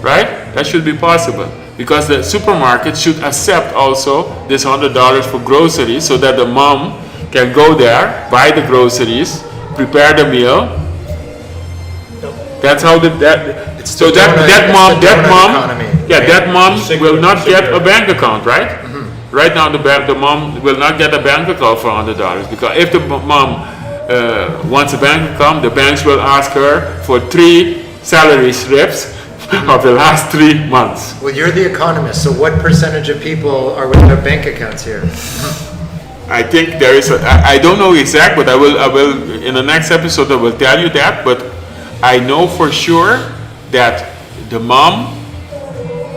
right? That should be possible, because the supermarket should accept also this $100 for groceries, so that the mom can go there, buy the groceries, prepare the meal. That's how that mom will not get a bank account, right? Mm-hmm. Right now, the mom will not get a bank account for $100, because if the mom wants a bank account, the banks will ask her for 3 salary slips of the last 3 months. Well, you're the economist, so what percentage of people are without bank accounts here? I think there is I don't know exact, but I will in the next episode I will tell you that, but I know for sure that the mom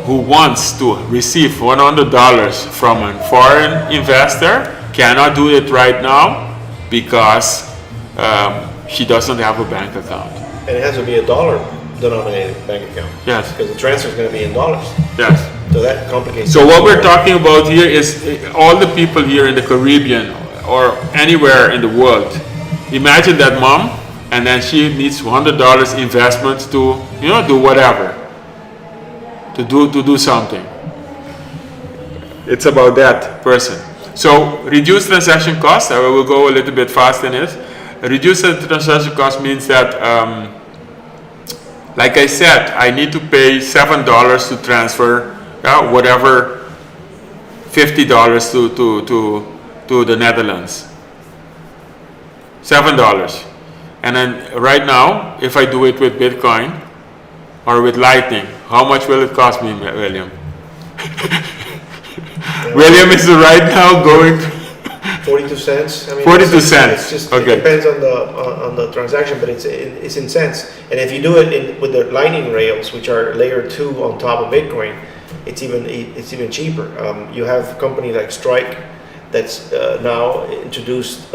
who wants to receive $100 from a foreign investor cannot do it right now, because she doesn't have a bank account. And it has to be a dollar denominated bank account. Yes. Because the transfer is going to be in dollars. Yes. So that complicates. So what we're talking about here is all the people here in the Caribbean or anywhere in the world. Imagine that mom, and then she needs $100 investment to, do whatever, to do something. It's about that person. So reduce transaction cost. I will go a little bit fast in it. Reduce the transaction cost means that, like I said, I need to pay $7 to transfer whatever, $50 to the Netherlands. $7. And then right now, if I do it with Bitcoin or with Lightning, how much will it cost me, William? William is right now going 42 cents. I mean, 42 cents. It's just, okay. It depends on the transaction, but it's in cents. And if you do it with the Lightning rails, which are layer 2 on top of Bitcoin, it's even cheaper. You have a company like Strike that's now introduced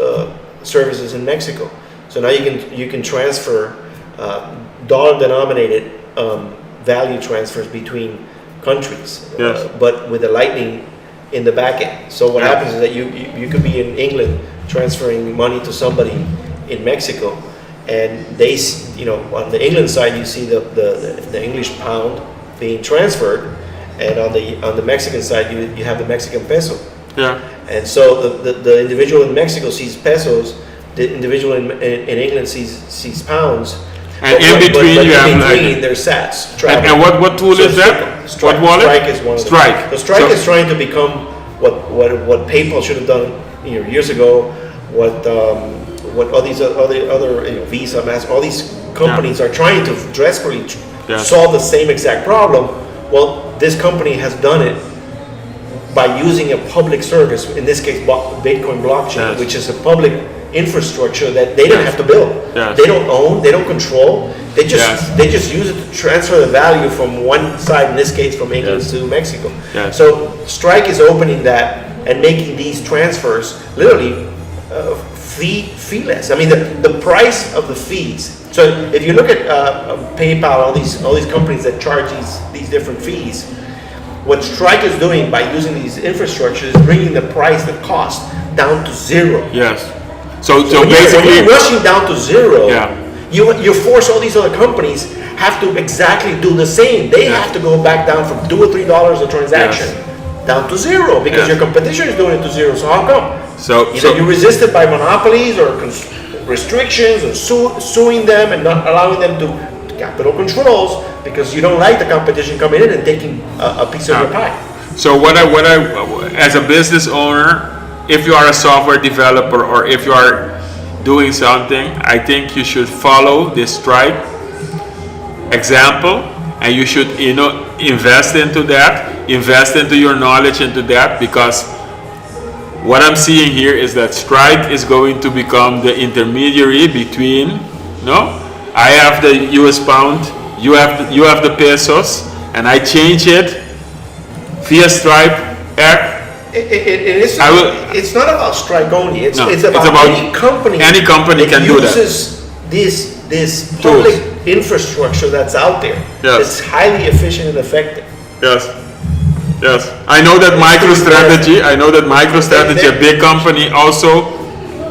services in Mexico. So now you can transfer dollar-denominated value transfers between countries, yes. But with the Lightning in the back end. So what happens is that you could be in England transferring money to somebody in Mexico, and they, on the England side you see the English pound being transferred, and on the Mexican side you have the Mexican peso. Yeah. And so the individual in Mexico sees pesos, the individual in England sees pounds. And in between you have there's sats. And what tool is that? Strike, what wallet? Strike is one of them. Strike. So Strike is trying to become what PayPal should have done years ago. What all these other Visa, Master, all these companies are trying to drastically solve the same exact problem. Well, this company has done it by using a public service, in this case Bitcoin blockchain, which is a public infrastructure that they don't have to build. They don't own, they don't control. They just use it to transfer the value from one side, in this case from England to Mexico. So Strike is opening that and making these transfers literally feeless. I mean, the price of the fees. So if you look at PayPal, all these companies that charge these different fees, what Strike is doing by using these infrastructures is bringing the price, the cost, down to zero. Yes. So when basically, you're rushing down to zero, you force all these other companies have to exactly do the same. They have to go back down from $2 or $3 a transaction down to zero, because your competition is doing it to zero. So how come? So you resist it by monopolies or restrictions and suing them and not allowing them to capital controls, because you don't like the competition coming in and taking a piece of your pie. So what I as a business owner, if you are a software developer or if you are doing something, I think you should follow this Stripe example, and you should invest into that, invest into your knowledge into that, because what I'm seeing here is that Stripe is going to become the intermediary between I have the US pound, you have the pesos, and I change it via Stripe app. It's not about Strike only. It's No, about any company. Any company can do that. Uses this public infrastructure that's out there. Yes. It's highly efficient and effective. Yes. Yes. I know that MicroStrategy, a big company also.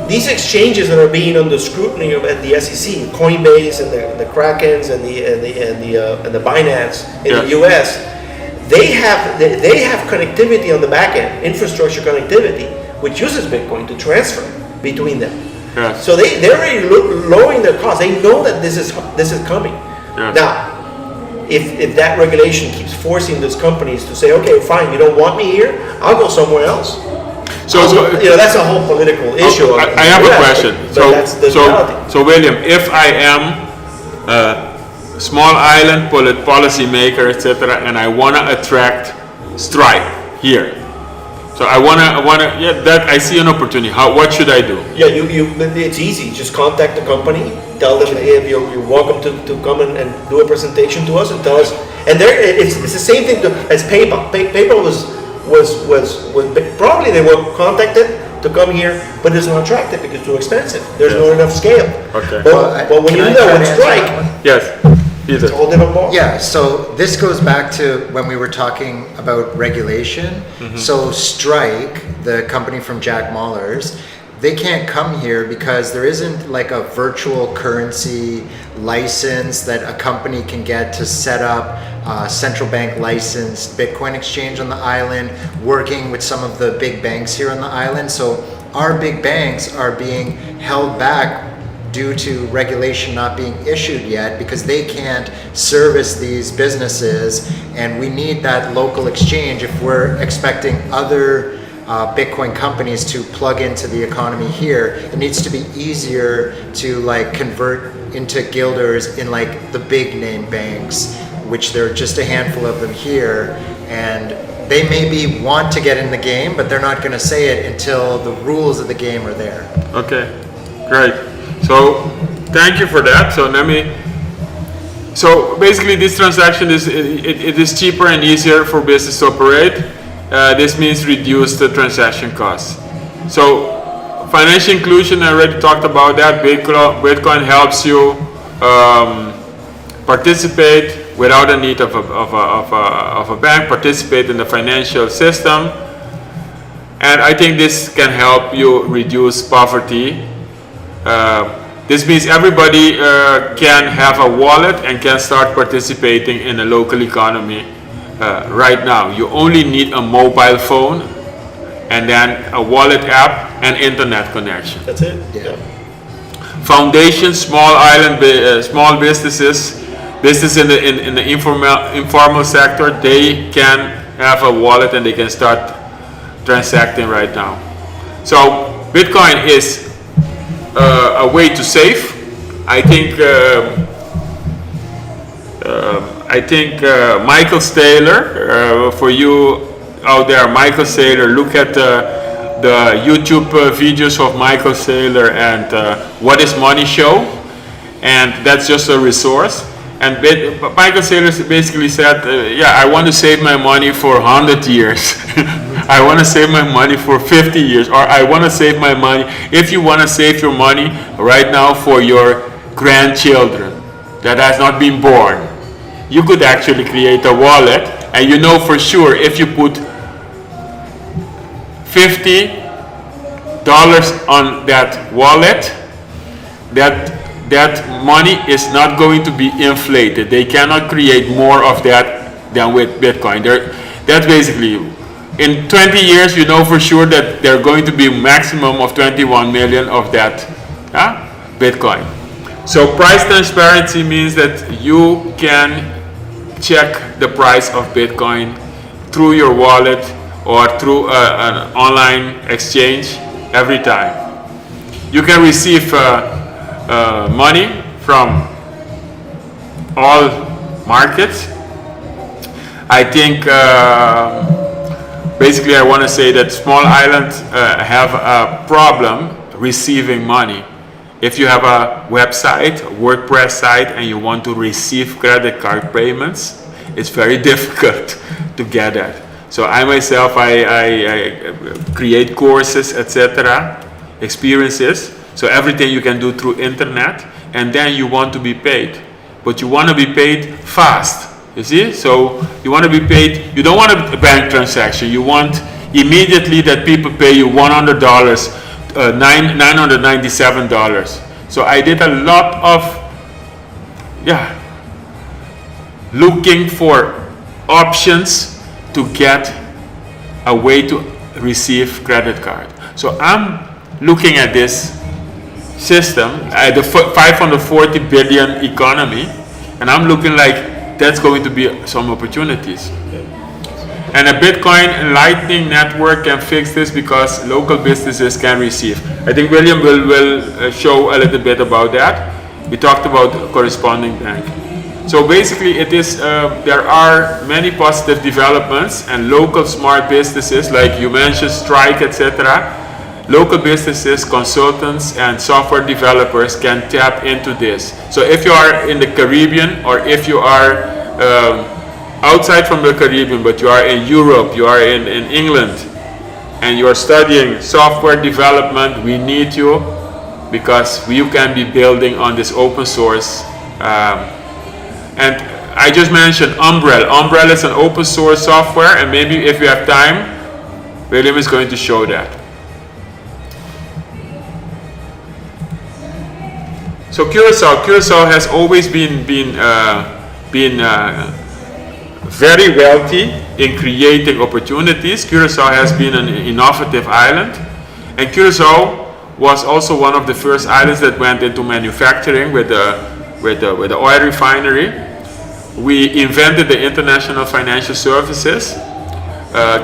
These exchanges that are being under scrutiny at the SEC, Coinbase and the Krakens and the Binance in the US, they have connectivity on the back end, infrastructure connectivity, which uses Bitcoin to transfer between them. Yes. So they're already lowering their costs. They know that this is coming. Yes. Now, if that regulation keeps forcing those companies to say, okay, fine, you don't want me here, I'll go somewhere else. So that's a whole political issue. I have a question. But that's the reality. So William, if I am a small island policymaker, etc., and I want to attract Stripe here, so I wanna, that I see an opportunity. What should I do? Yeah, it's easy. Just contact the company, tell them, hey, you're welcome to come and do a presentation to us, and tell us. And it's the same thing as PayPal. PayPal was probably they were contacted to come here, but it's not attractive because it's too expensive. There's not enough scale. Okay. But when you do that with Strike, yes, it's a whole different ball. Yeah, so this goes back to when we were talking about regulation. So Strike, the company from Jack Mallers, they can't come here because there isn't like a virtual currency license that a company can get to set up a central bank licensed Bitcoin exchange on the island, working with some of the big banks here on the island. So our big banks are being held back due to regulation not being issued yet because they can't service these businesses, and we need that local exchange if we're expecting other Bitcoin companies to plug into the economy here. It needs to be easier to like convert into guilders in like the big name banks, which there are just a handful of them here, and they maybe want to get in the game, but they're not going to say it until the rules of the game are there. Okay, great. So thank you for that. So basically this transaction it is cheaper and easier for business to operate. This means reduce the transaction costs. So financial inclusion, I already talked about that. Bitcoin helps you participate without a need of a bank, participate in the financial system. And I think this can help you reduce poverty. This means everybody can have a wallet and can start participating in the local economy right now. You only need a mobile phone and then a wallet app and internet connection. That's it? Yeah. Foundations, small island, small businesses in the informal sector, they can have a wallet and they can start transacting right now. So Bitcoin is a way to save. I think Michael Saylor, for you out there, Michael Saylor, look at the YouTube videos of Michael Saylor and What is Money Show, and that's just a resource. And Michael Saylor basically said, I want to save my money for 100 years. I want to save my money for 50 years, or I want to save my money. If you want to save your money right now for your grandchildren that has not been born, you could actually create a wallet, and you know for sure if you put $50 on that wallet, that money is not going to be inflated. They cannot create more of that than with Bitcoin. That's basically, in 20 years, you know for sure that they're going to be maximum of 21 million of that Bitcoin. So price transparency means that you can check the price of Bitcoin through your wallet or through an online exchange every time. You can receive money from all markets. I think basically I want to say that small islands have a problem receiving money, if you have a website, a WordPress site, and you want to receive credit card payments, it's very difficult to get that. So I myself, I create courses, etc., experiences. So everything you can do through internet, and then you want to be paid. But you want to be paid fast, you see? So you want to be paid, you don't want a bank transaction. You want immediately that people pay you $100, $997. So I did a lot of, looking for options to get a way to receive credit card. So I'm looking at this system, at the 540 billion economy, and I'm looking like that's going to be some opportunities. And a Bitcoin Lightning Network can fix this because local businesses can receive. I think William will show a little bit about that. We talked about corresponding bank. So basically it is, there are many positive developments, and local smart businesses, like you mentioned, Strike, etc. Local businesses, consultants, and software developers can tap into this. So if you are in the Caribbean, or if you are outside from the Caribbean, but you are in Europe, you are in England, and you are studying software development, we need you, because you can be building on this open source. And I just mentioned Umbrel. Umbrel is an open source software, and maybe if you have time, William is going to show that. So Curacao has always been very wealthy in creating opportunities. Curacao has been an innovative island, and Curacao was also one of the first islands that went into manufacturing with the oil refinery. We invented the international financial services.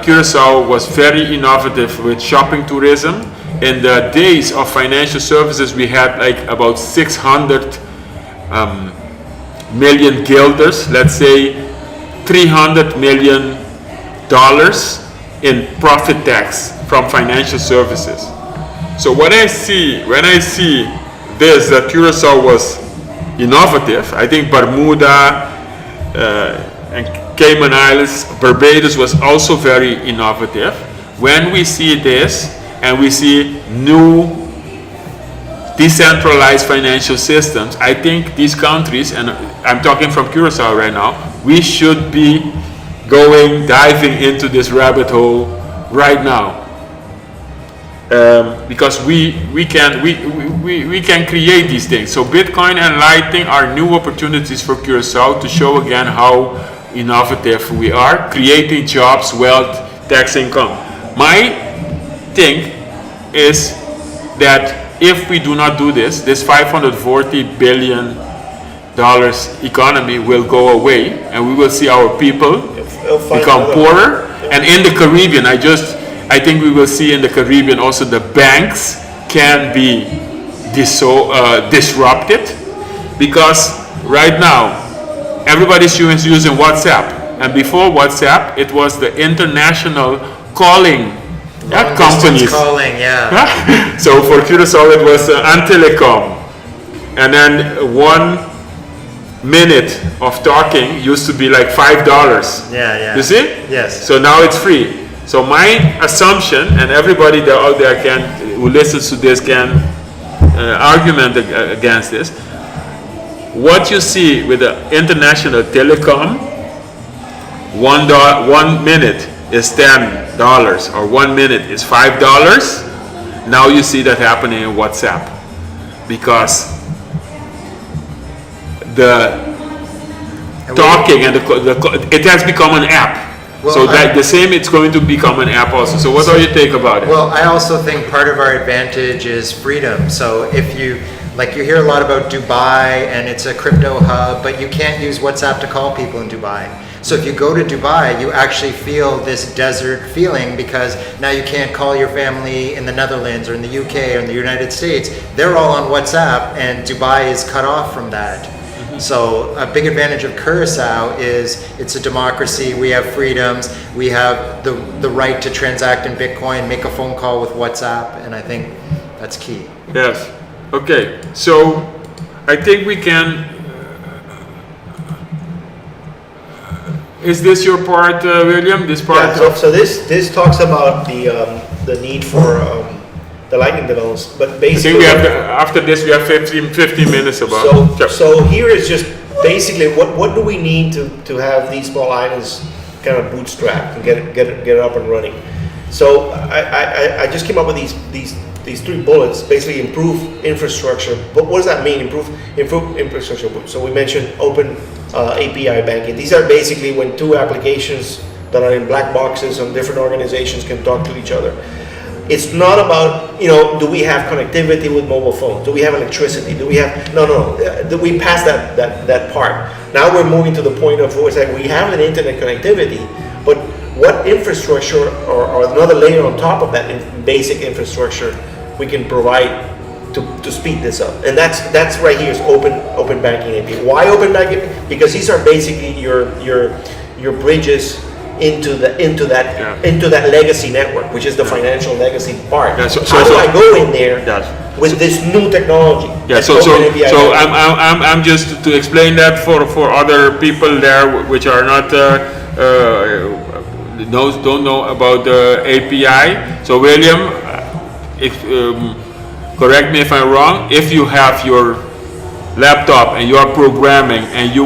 Curacao was very innovative with shopping tourism. In the days of financial services, we had like about 600 million guilders, let's say $300 million in profit tax from financial services. So when I see this, that Curacao was innovative, I think Bermuda and Cayman Islands, Barbados was also very innovative. When we see this, and we see new decentralized financial systems, I think these countries, and I'm talking from Curacao right now, we should be diving into this rabbit hole right now. Because we can create these things. So Bitcoin and Lightning are new opportunities for Curacao to show again how innovative we are, creating jobs, wealth, tax income. My thing is that if we do not do this, this $540 billion economy will go away, and we will see our people become poorer. And in the Caribbean, I think we will see in the Caribbean also the banks can be disrupted, because right now everybody's using WhatsApp, and before WhatsApp it was the international calling companies. Calling, yeah. So for Curacao it was Antelecom, and then 1 minute of talking used to be like $5. Yeah. You see? Yes. So now it's free. So my assumption, and everybody out there who listens to this can argument against this. What you see with the international telecom, $1 minute is $10, or 1 minute is $5. Now you see that happening in WhatsApp, because the talking and it has become an app. Well, so that the same, it's going to become an app also. So what do you think about it? Well, I also think part of our advantage is freedom. So if you hear a lot about Dubai, and it's a crypto hub, but you can't use WhatsApp to call people in Dubai. So if you go to Dubai, you actually feel this desert feeling, because now you can't call your family in the Netherlands or in the UK or in the United States. They're all on WhatsApp, and Dubai is cut off from that. So a big advantage of Curacao is it's a democracy. We have freedoms. We have the right to transact in Bitcoin, make a phone call with WhatsApp, and I think that's key. Yes. Okay, so I think we can. Is this your part, William? This part? Yeah, so this talks about the need for the Lightning developments, but I think basically we have after this we have 15 minutes about. so here is just basically what do we need to have these small islands kind of bootstrapped and get it up and running. So I just came up with these 3 bullets, basically improve infrastructure. But what does that mean? Improve infrastructure. So we mentioned open API banking. These are basically when 2 applications that are in black boxes on different organizations can talk to each other. It's not about, do we have connectivity with mobile phones? Do we have electricity? Do we have, no, we passed that part. Now we're moving to the point of where it's like we have an internet connectivity, but what infrastructure or another layer on top of that basic infrastructure we can provide to speed this up. And that's right here is open banking API. Why open banking? Because these are basically your bridges into that legacy network, which is the financial legacy part. Yeah, so how do I go in there Yes. with this new technology? Yeah, so I'm just to explain that for other people there which are not don't know about the API. So William, correct me if I'm wrong. If you have your laptop and you are programming and you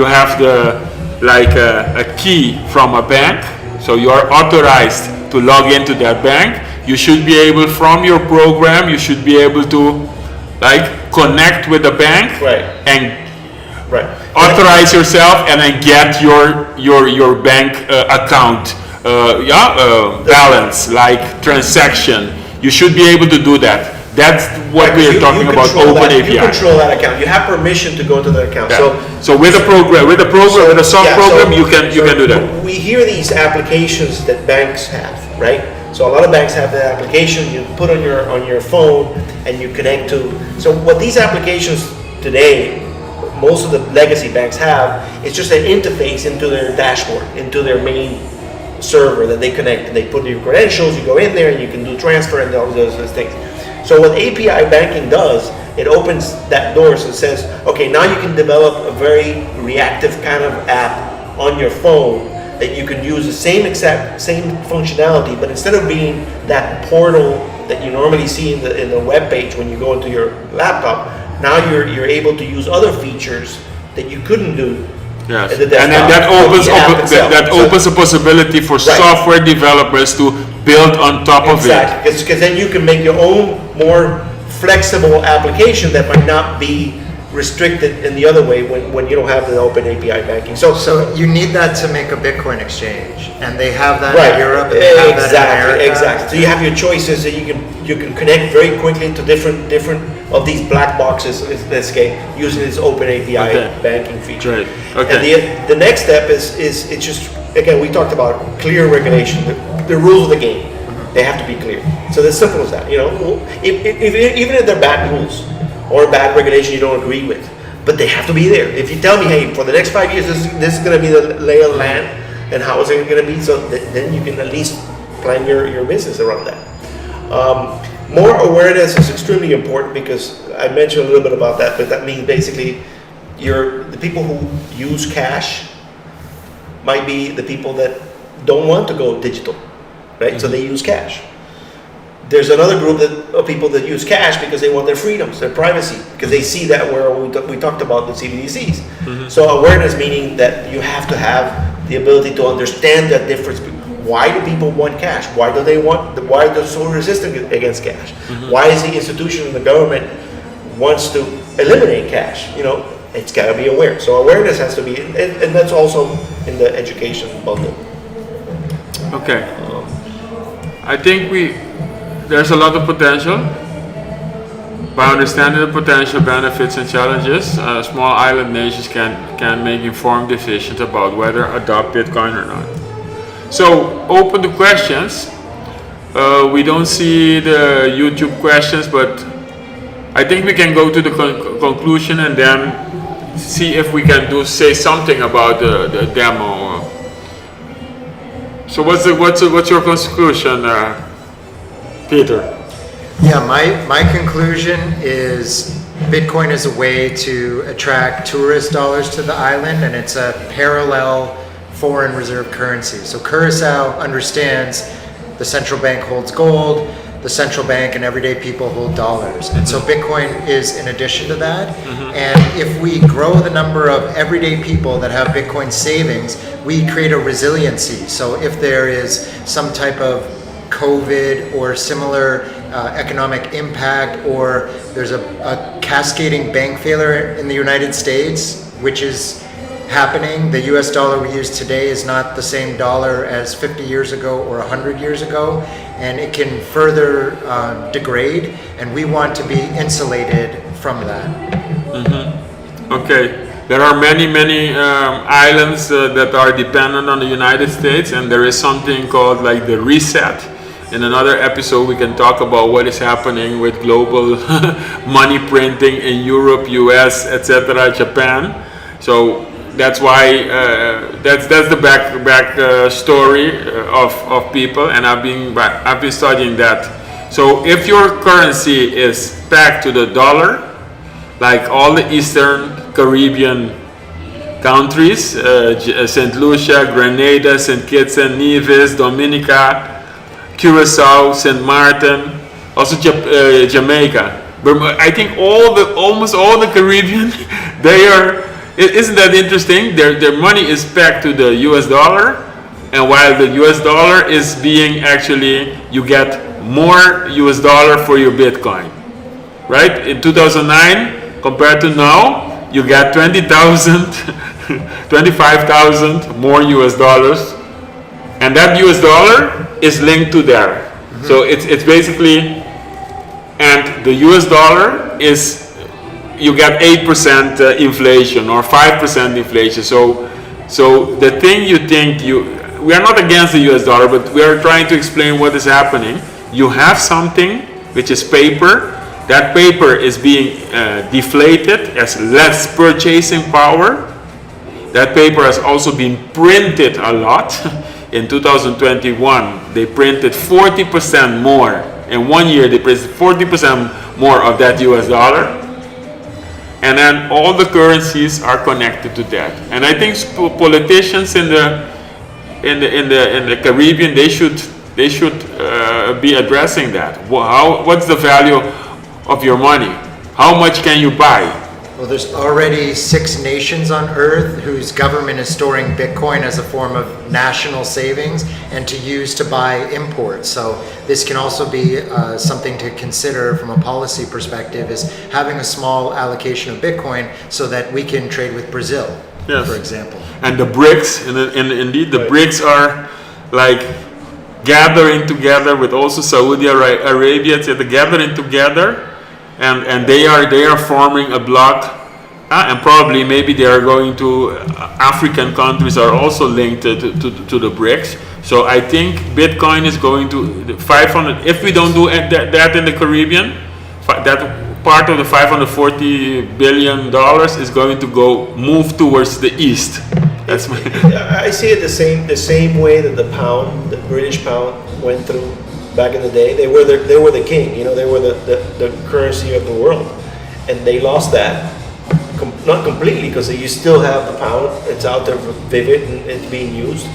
have a key from a bank, so you are authorized to log into that bank, you should be able, from your program, you should be able to connect with the bank, Right. and Right. authorize yourself and then get your bank account balance, transaction. You should be able to do that. That's what we are talking about, open API. You control that account. You have permission to go to that account. Yeah. So with a program, with a soft program, you can do that. We hear these applications that banks have, right? So a lot of banks have that application you put on your phone and you connect to. So what these applications today, most of the legacy banks have, is just an interface into their dashboard, into their main server that they connect. And they put your credentials, you go in there and you can do transfer and all those things. So what API banking does, it opens that door, so it says, okay, now you can develop a very reactive kind of app on your phone that you can use the same functionality, but instead of being that portal that you normally see in the web page when you go into your laptop, now you're able to use other features that you couldn't do. Yes, at the and then desktop that opens a possibility for software developers to build on top of it. Exactly, because then you can make your own more flexible application that might not be restricted in the other way when you don't have the open API banking. So you need that to make a Bitcoin exchange, and they have that right, in Europe, and they have that in America. Exactly. So you have your choices that you can connect very quickly to different of these black boxes in this case using this open API banking feature. Right. Okay. And the next step is it's just, again, we talked about clear regulation, the rules of the game. They have to be clear. So it's simple as that. Even if they're bad rules or bad regulation you don't agree with, but they have to be there. If you tell me, hey, for the next 5 years this is going to be the lay of the land, and how is it going to be? So then you can at least plan your business around that. More awareness is extremely important because I mentioned a little bit about that, but that means basically the people who use cash might be the people that don't want to go digital, right? Mm-hmm. So they use cash. There's another group of people that use cash because they want their freedoms, their privacy, because they see that where we talked about the CBDCs. Mm-hmm. So awareness meaning that you have to have the ability to understand that difference. Why do people want cash? Why are they so resistant against cash? Mm-hmm. Why is the institution and the government wants to eliminate cash? It's got to be aware. So awareness has to be, and that's also in the education bundle. Okay. I think there's a lot of potential. By understanding the potential benefits and challenges, small island nations can make informed decisions about whether to adopt Bitcoin or not. So open to questions. We don't see the YouTube questions, but I think we can go to the conclusion and then see if we can say something about the demo. So what's your conclusion, Peter? Yeah, my conclusion is Bitcoin is a way to attract tourist dollars to the island, and it's a parallel foreign reserve currency. So Curacao understands the central bank holds gold, the central bank and everyday people hold dollars. And so Bitcoin is in addition to that. And if we grow the number of everyday people that have Bitcoin savings, we create a resiliency. So if there is some type of COVID or similar economic impact, or there's a cascading bank failure in the United States, which is happening. The US dollar we use today is not the same dollar as 50 years ago or 100 years ago, and it can further degrade, and we want to be insulated from that. Okay. There are many islands that are dependent on the United States, and there is something called like the reset. In another episode, we can talk about what is happening with global money printing in Europe, US, etc., Japan. So that's why that's the back story of people, and I've been studying that. So if your currency is pegged to the dollar, like all the Eastern Caribbean countries, St. Lucia, Grenada, St. Kitts and Nevis, Dominica, Curacao, St. Martin, also Jamaica. But I think almost all the Caribbean, they are. Isn't that interesting? Their money is pegged to the US dollar, and while the US dollar is being actually, you get more US dollar for your Bitcoin, right? In 2009 compared to now, you get 20,000, 25,000 more US dollars, and that US dollar is linked to there. So it's basically, and the US dollar is, you get 8% inflation or 5% inflation. So the thing you think we are not against the US dollar, but we are trying to explain what is happening. You have something which is paper. That paper is being deflated as less purchasing power. That paper has also been printed a lot. In 2021, they printed 40% more. In 1 year, they printed 40% more of that US dollar. And then all the currencies are connected to that. And I think politicians in the Caribbean, they should be addressing that. What's the value of your money? How much can you buy? Well, there's already 6 nations on Earth whose government is storing Bitcoin as a form of national savings and to use to buy imports. So this can also be something to consider from a policy perspective, is having a small allocation of Bitcoin so that we can trade with Brazil, for example. And the BRICS, indeed, the BRICS are like gathering together with also Saudi Arabia, they're gathering together. And they are forming a bloc, and probably maybe they are going to African countries are also linked to the BRICS. So I think Bitcoin is going to 500. If we don't do that in the Caribbean, that part of the $540 billion is going to move towards the east. That's my. I see it the same way that the British pound went through. Back in the day, they were the king. They were the currency of the world, and they lost that. Not completely, because you still have the pound. It's out there, vivid, and it's being used.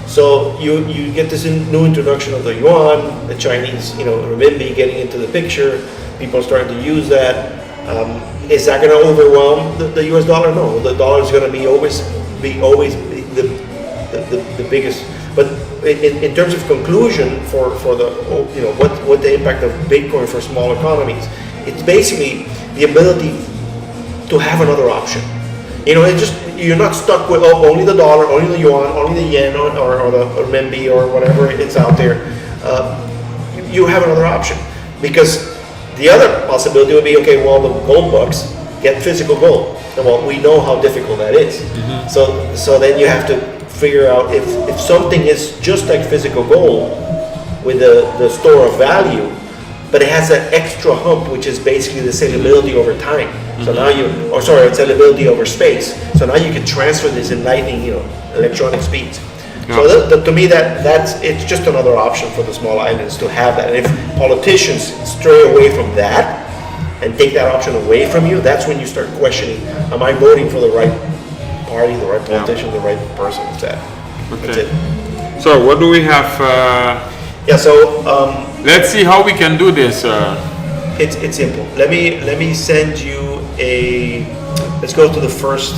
So you get this new introduction of the yuan, the Chinese, renminbi getting into the picture. People are starting to use that. Is that going to overwhelm the U.S. dollar? No, the dollar is going to be always the biggest. But in terms of conclusion for the what the impact of Bitcoin for small economies, it's basically the ability to have another option. You're not stuck with only the dollar, only the yuan, only the yen, or the renminbi or whatever it's out there. You have another option, because the other possibility would be, okay, well, the gold bucks get physical gold. Well, we know how difficult that is. So then you have to figure out if something is just like physical gold with the store of value, but it has that extra hump, which is basically the saleability over time. So now saleability over space. So now you can transfer this in lightning, electronic speeds. So to me, it's just another option for the small islands to have that. And if politicians stray away from that and take that option away from you, that's when you start questioning, am I voting for the right party, the right politician, the right person? That's it. So what do we have? Let's see how we can do this. It's simple. Let me send you let's go to the first,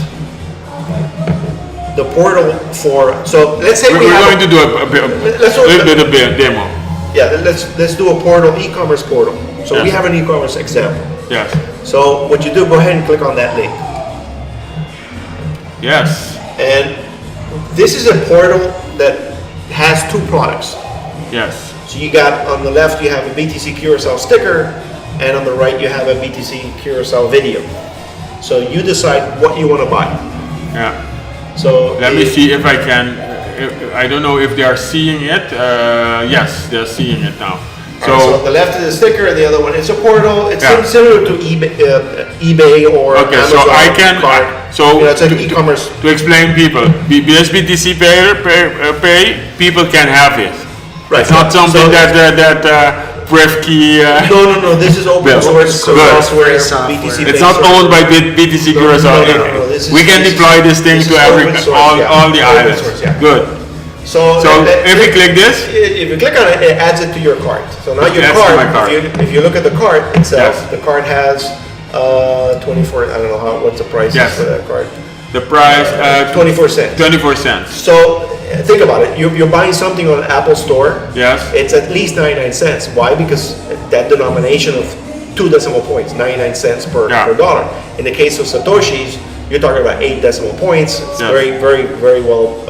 the portal for, so let's say we're going to do a little bit of demo. Yeah, let's do a portal, e-commerce portal. So we have an e-commerce example. Yes. So what you do, go ahead and click on that link. Yes. And this is a portal that has two products. Yes. So you got, on the left you have a BTC Curacao sticker, and on the right you have a BTC Curacao video. So you decide what you want to buy. Yeah. So let me see if I can. I don't know if they are seeing it. Yes, they're seeing it now. So the left is a sticker, and the other one is a portal. It's similar to eBay or Amazon. So I can. It's an e-commerce. To explain people, because BTC pay, people can have it. Right. It's not something that Pref key. No. This is open source software. BTC. It's not owned by BTC Curacao. No. We can deploy this thing to all the islands. Good. So if we click this, if you click on it, it adds it to your cart. So now your cart, if you look at the cart itself, the cart has 24. I don't know what's the price for that cart. The price 24 cents. 24 cents. So think about it. You're buying something on Apple Store. Yes. It's at least 99 cents. Why? Because that denomination of 2 decimal points, 99 cents per dollar. In the case of Satoshis, you're talking about 8 decimal points. It's very, very, very well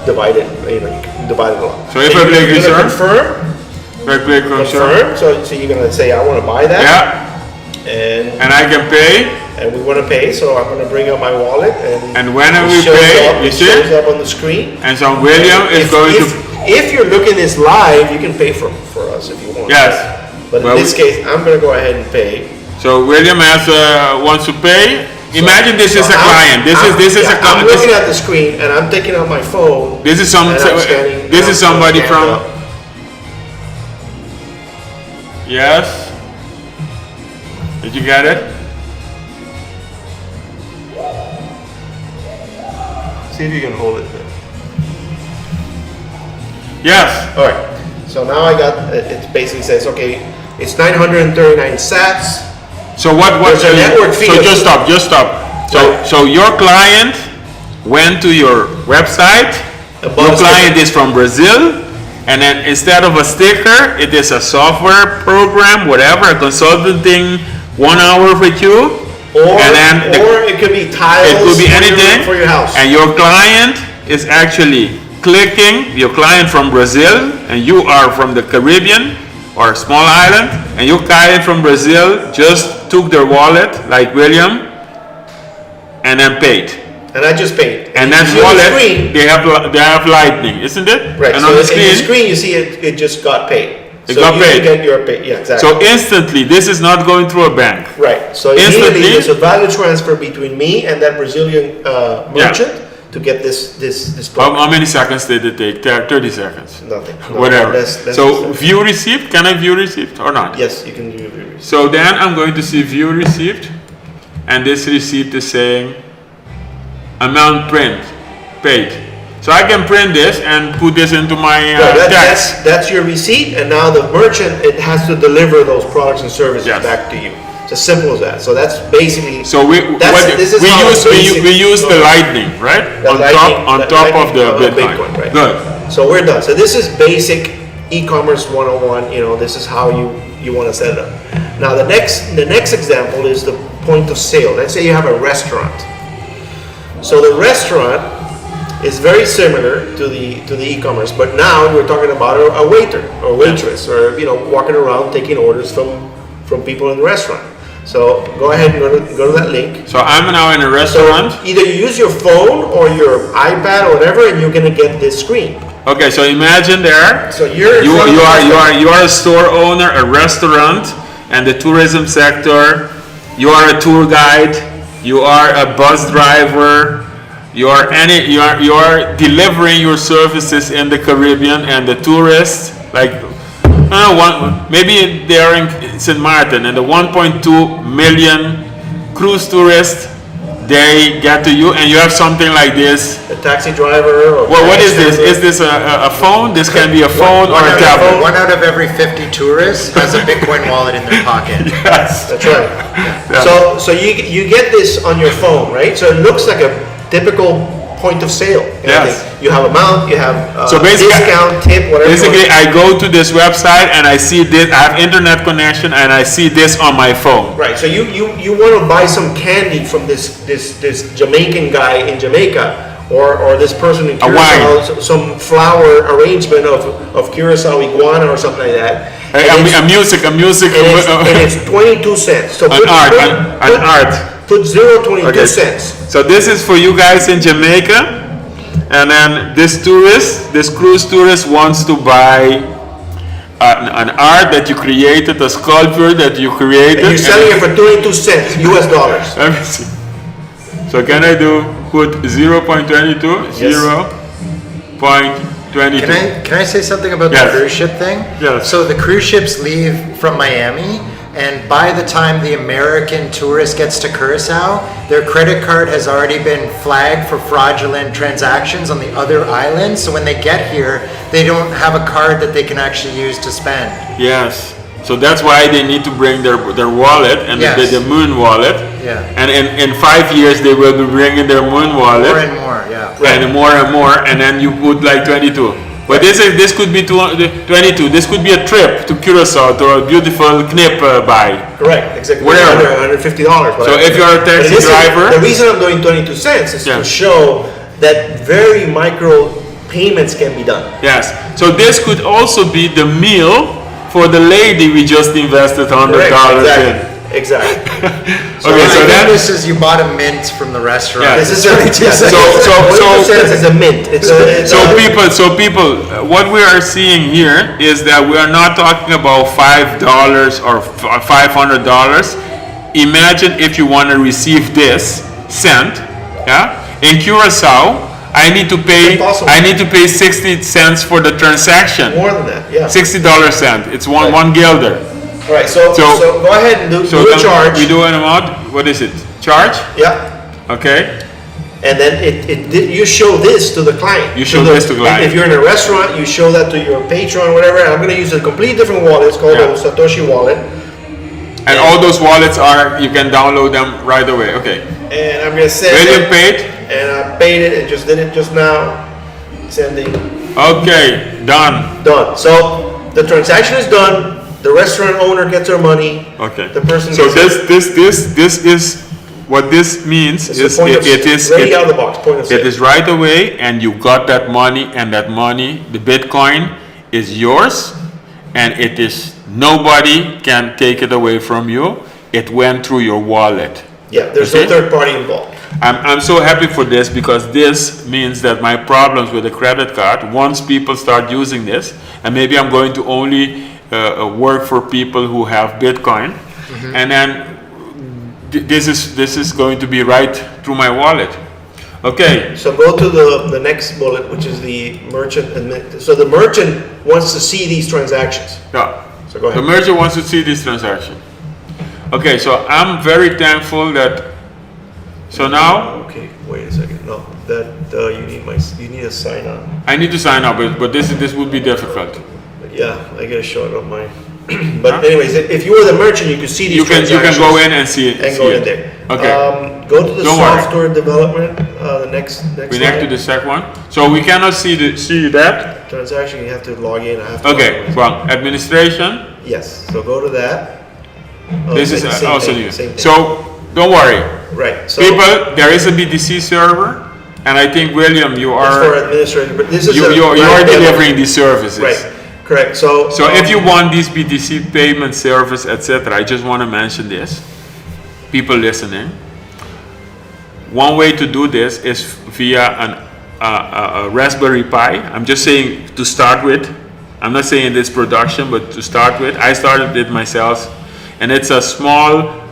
divided. You can divide it a lot. So if I click return, confirm. So you're gonna say, I want to buy that. Yeah. And I can pay. And we want to pay, so I'm going to bring up my wallet. And when we pay, it shows up on the screen. And so William is going to. If you're looking this live, you can pay for us if you want. Yes. But in this case, I'm going to go ahead and pay. So William wants to pay. Imagine this is a client. This is a client. I'm looking at the screen and I'm taking out my phone. This is somebody from. Yes. Did you get it? See if you can hold it there. Yes. All right. So now I got it. Basically says, okay, it's 939 sats. So what's a network fee? So just stop. So your client went to your website. Your client is from Brazil, and then instead of a sticker, it is a software program, whatever, a consulting 1 hour with you. Or it could be tiles. It could be anything for your house. And your client is actually clicking. Your client from Brazil, and you are from the Caribbean or small island, and your client from Brazil just took their wallet, like William, and then paid. And I just paid. And that wallet, they have Lightning, isn't it? Right. And so on the screen you see it just got paid. It got paid. Get your pay. Yeah, exactly. So instantly, this is not going through a bank. Right. So immediately there's a value transfer between me and that Brazilian merchant to get this How many seconds did it take? 30 seconds. Nothing. Whatever. So view received. Can I view received or not? Yes, you can view received. So then I'm going to see view received, and this receipt is saying amount paid. So I can print this and put this into my text. That's your receipt, and now the merchant, it has to deliver those products and services back to you. It's as simple as that. So that's basically. So we use the Lightning, right? On top of the Bitcoin. Right? Good. So we're done. So this is basic e-commerce 101. This is how you want to set it up. Now the next example is the point of sale. Let's say you have a restaurant. So the restaurant is very similar to the e-commerce, but now we're talking about a waiter or waitress, or walking around taking orders from people in the restaurant. So go ahead and go to that link. So I'm now in a restaurant. So either you use your phone or your iPad or whatever, and you're gonna get this screen. Okay, so imagine there. So you are a store owner, a restaurant, and the tourism sector. You are a tour guide. You are a bus driver. you are delivering your services in the Caribbean, and the tourists, like, I don't know, maybe they are in St. Martin, and the 1.2 million cruise tourists, they get to you, and you have something like this. A taxi driver or Well, what is this? driver. Is this a phone? This can be a phone or a tablet. One out of every 50 tourists has a Bitcoin wallet in their pocket. Yes. That's right. Yeah. So you get this on your phone, right? So it looks like a typical point of sale. Yes. You have amount, you have So basically- discount, tip, whatever. you Basically, want. I go to this website and I see this. I have internet connection and I see this on my phone. Right. So you want to buy some candy from this Jamaican guy in Jamaica. Or this person in Curacao, wine. some flower arrangement of Curacao iguana or something like that. And it's- A music, and it's 22 cents. So an art. Put 0.22 Okay. cents. So this is for you guys in Jamaica, and then this cruise tourist wants to buy an art that you created, a sculpture that you created. And you're selling it for 22 cents, US dollars. Let me see. So can I put 0.22? Yes. 0.22. Can I say something about the Yes. cruise ship thing? Yes. So the cruise ships leave from Miami, and by the time the American tourist gets to Curacao, their credit card has already been flagged for fraudulent transactions on the other islands. So when they get here, they don't have a card that they can actually use to spend. Yes. So that's why they need to bring their wallet and Yes. the moon wallet. Yeah. And in 5 years they will be bringing their moon wallet. More and more, yeah. And more, and then you put like 22. But this could be 22. This could be a trip to Curacao to a beautiful knip buy. Correct, exactly. Whatever. $150. So if you're a taxi driver, the reason I'm doing 22 cents is Yeah. to show that very micro payments can be done. yes. So this could also be the meal for the lady we just invested $100 in. Exactly. Okay, so I think that this is you bought a mint from the restaurant. Yeah. This is 22 cents. $22 cents is a mint. So people, what we are seeing here is that we are not talking about $5 or $500. Imagine if you want to receive this cent, yeah, in Curacao, I need to pay. Impossible. I need to pay 60 cents for the transaction. More than that, yeah. $60 cent. It's one guilder. All right, so go ahead and do a then charge. we do an amount. What is it? Charge? Yeah. Okay. And then you show this to the client. You show this to the client. If you're in a restaurant, you show that to your patron, whatever. I'm going to use a completely different wallet. It's called Yeah. the Satoshi wallet. And all those wallets you can download them right away. Okay. And I'm going to send William it. paid. And I paid it and just did it just now. Sending. Okay, done. Done. So the transaction is done. The restaurant owner gets her money. Okay. The person So gets this is what this means It's is a point of it is ready out of the box. Point of it sale. is right away, and you got that money, and that money, the Bitcoin, is yours, and it is nobody can take it away from you. It went through your wallet. Yeah. There's Okay. no third party involved. I'm so happy for this, because this means that my problems with the credit card, once people start using this, and maybe I'm going to only work for people who have Bitcoin, and then this is going to be right through my wallet. Okay. So go to the next bullet, which is the merchant admin. So the merchant wants to see these transactions. Yeah. So go The ahead. merchant wants to see this transaction. Okay, so I'm very thankful that. So now Okay, wait a second. No, that you need a sign on. I need to sign up, but this would be difficult. Yeah, I gotta show it on mine. But Huh? anyways, if you were the merchant, you could see these You can transactions. go in and see it. And see go it. in there. Okay. Go to the Don't worry. software development. The next We next to slide. the second one. So we cannot see that. Transaction. You have to log in. I have to Okay. log in. Well, administration. Yes. So go to that. Oh, This is same also thing, new. same thing. So don't worry, right. So people. There is a BTC server, and I think William, you it's for are administrator, but this is you are live demo. delivering these services. Right. Correct. So So if you want these BTC payment service, etc., I just want to mention this. People listening. One way to do this is via a Raspberry Pi. I'm just saying to start with. I'm not saying this production, but to start with. I started it myself, and it's a small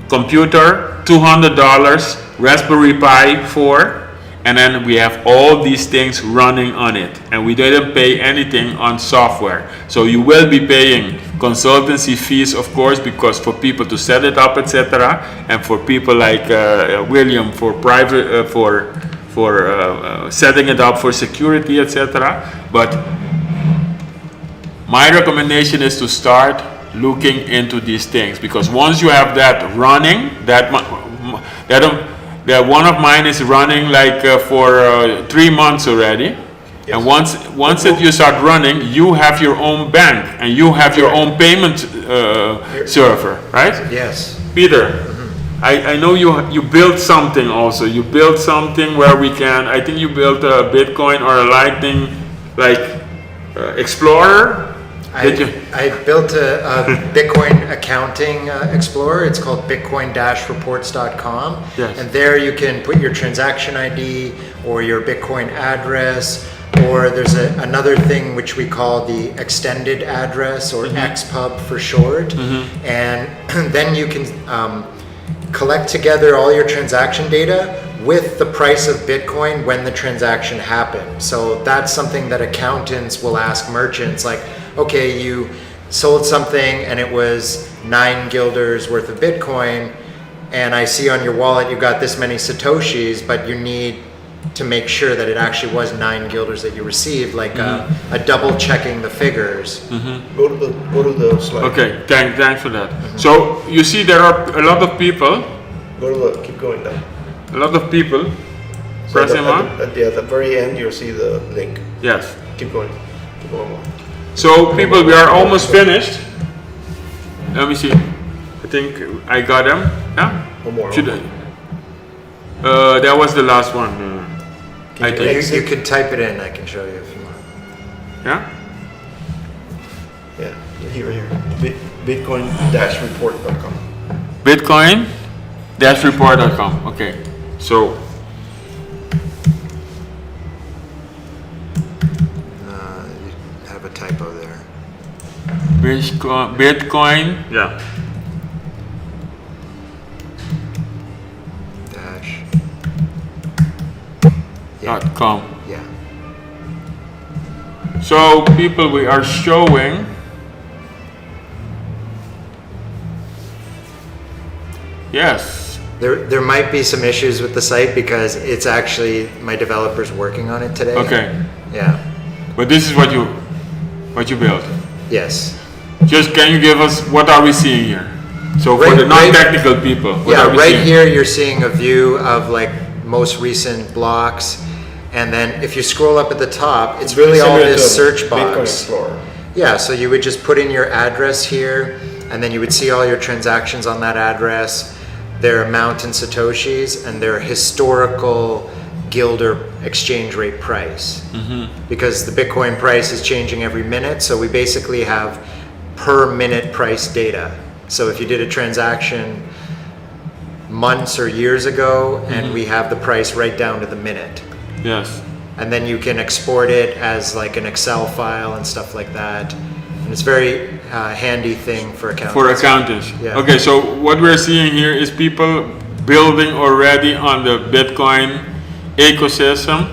computer, $200, Raspberry Pi 4, and then we have all these things running on it, and we didn't pay anything on software. So you will be paying consultancy fees, of course, because for people to set it up, etc., and for people like William for private for setting it up for security, etc. But my recommendation is to start looking into these things, because once you have that running, that one of mine is running like for 3 months already. Yes. And once you start running, you have your own bank and you have your own payment server, right? Yes. Peter, I know you built something also. You built something where we can, I think you built a Bitcoin or a Lightning Explorer. I built a Bitcoin accounting explorer. It's called bitcoin-reports.com. Yes. And there you can put your transaction ID or your Bitcoin address, or there's another thing which we call the extended address, or XPub for short. And then you can collect together all your transaction data with the price of Bitcoin when the transaction happened. So that's something that accountants will ask merchants, like, okay, you sold something and it was 9 guilders worth of Bitcoin, and I see on your wallet you got this many Satoshis, but you need to make sure that it actually was 9 guilders that you received, like a double checking the figures. Go to the slide. Okay, thanks for that. So you see there are a lot of people. Keep going down. A lot of people. So Press them on. at the very end, you'll see the link. Yes. Keep going. Keep going more. So people, we are almost finished. Let me see. I think I got them. Yeah. One more. Should I? That was the last one. I think. You could type it in. I can show you if you want. Yeah. Yeah. Here. Bitcoin-report.com. Bitcoin-report.com. Okay. So. You have a typo there. Bitcoin. Yeah. Dash. .com. Yeah. So people, we are showing. Yes. There might be some issues with the site because it's actually my developer's working on it today. Okay. Yeah. But this is what you built. Yes. Just can you give us what are we seeing here? So for Right- the non-technical people, what Yeah, are we right seeing? here you're seeing a view of like most recent blocks, and then if you scroll up at the top, it's really all Similar this to search Bitcoin box. Explorer. Yeah, so you would just put in your address here, and then you would see all your transactions on that address, their amount in Satoshis, and their historical guilder exchange rate price. Because the Bitcoin price is changing every minute, so we basically have per minute price data. So if you did a transaction months or years ago, and we have the price right down to the minute. Yes. And then you can export it as like an Excel file and stuff like that. And it's a very handy thing for accountants. For accountants. Yeah. Okay, so what we're seeing here is people building already on the Bitcoin ecosystem,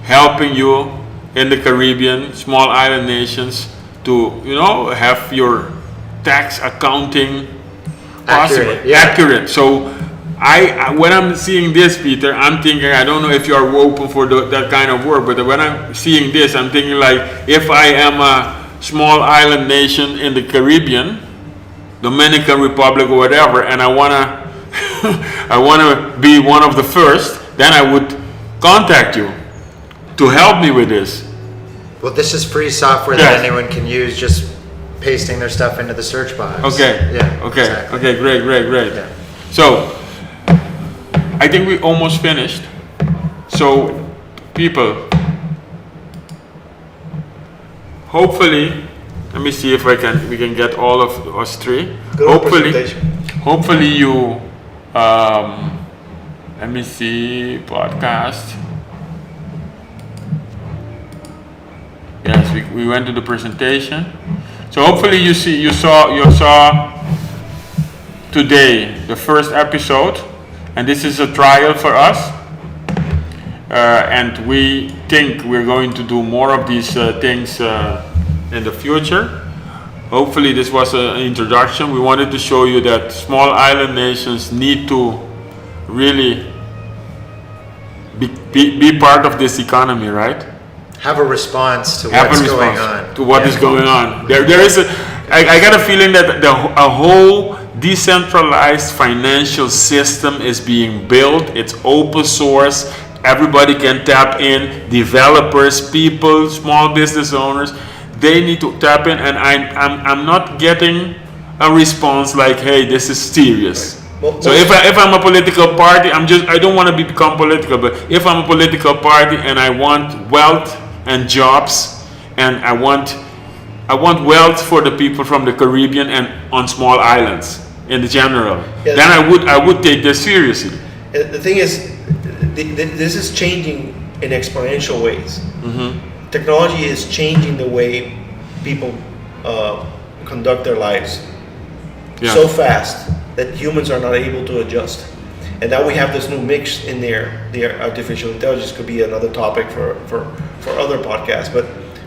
helping you in the Caribbean, small island nations, to have your tax accounting possible, accurate. So when I'm seeing this, Peter, I'm thinking, I don't know if you are open for that kind of work, but when I'm seeing this, I'm thinking like, if I am a small island nation in the Caribbean, Dominican Republic or whatever, and I wanna be one of the first, then I would contact you to help me with this. Well, this is free software that anyone can use, just pasting their stuff into the search box. Okay. Yeah. Okay. Exactly. Okay. Great. Yeah. So, I think we almost finished. So, people, hopefully, let me see if we can get all of us three. Hopefully you, let me see, podcast. Yes, we went to the presentation. So hopefully you saw today the first episode, and this is a trial for us. and we think we're going to do more of these things in the future. Hopefully this was an introduction. We wanted to show you that small island nations need to really be part of this economy, right? Have a response to what's going on. To what is going on. There is I got a feeling that a whole decentralized financial system is being built. It's open source. Everybody can tap in. Developers, people, small business owners, they need to tap in. And I'm not getting a response like, "Hey, this is serious." So if I'm a political party, I don't want to become political. But if I'm a political party and I want wealth and jobs, and I want wealth for the people from the Caribbean and on small islands in the general, then I would take this seriously. The thing is, this is changing in exponential ways. Technology is changing the way people conduct their lives so fast that humans are not able to adjust. And now we have this new mix in there. The artificial intelligence could be another topic for other podcasts, but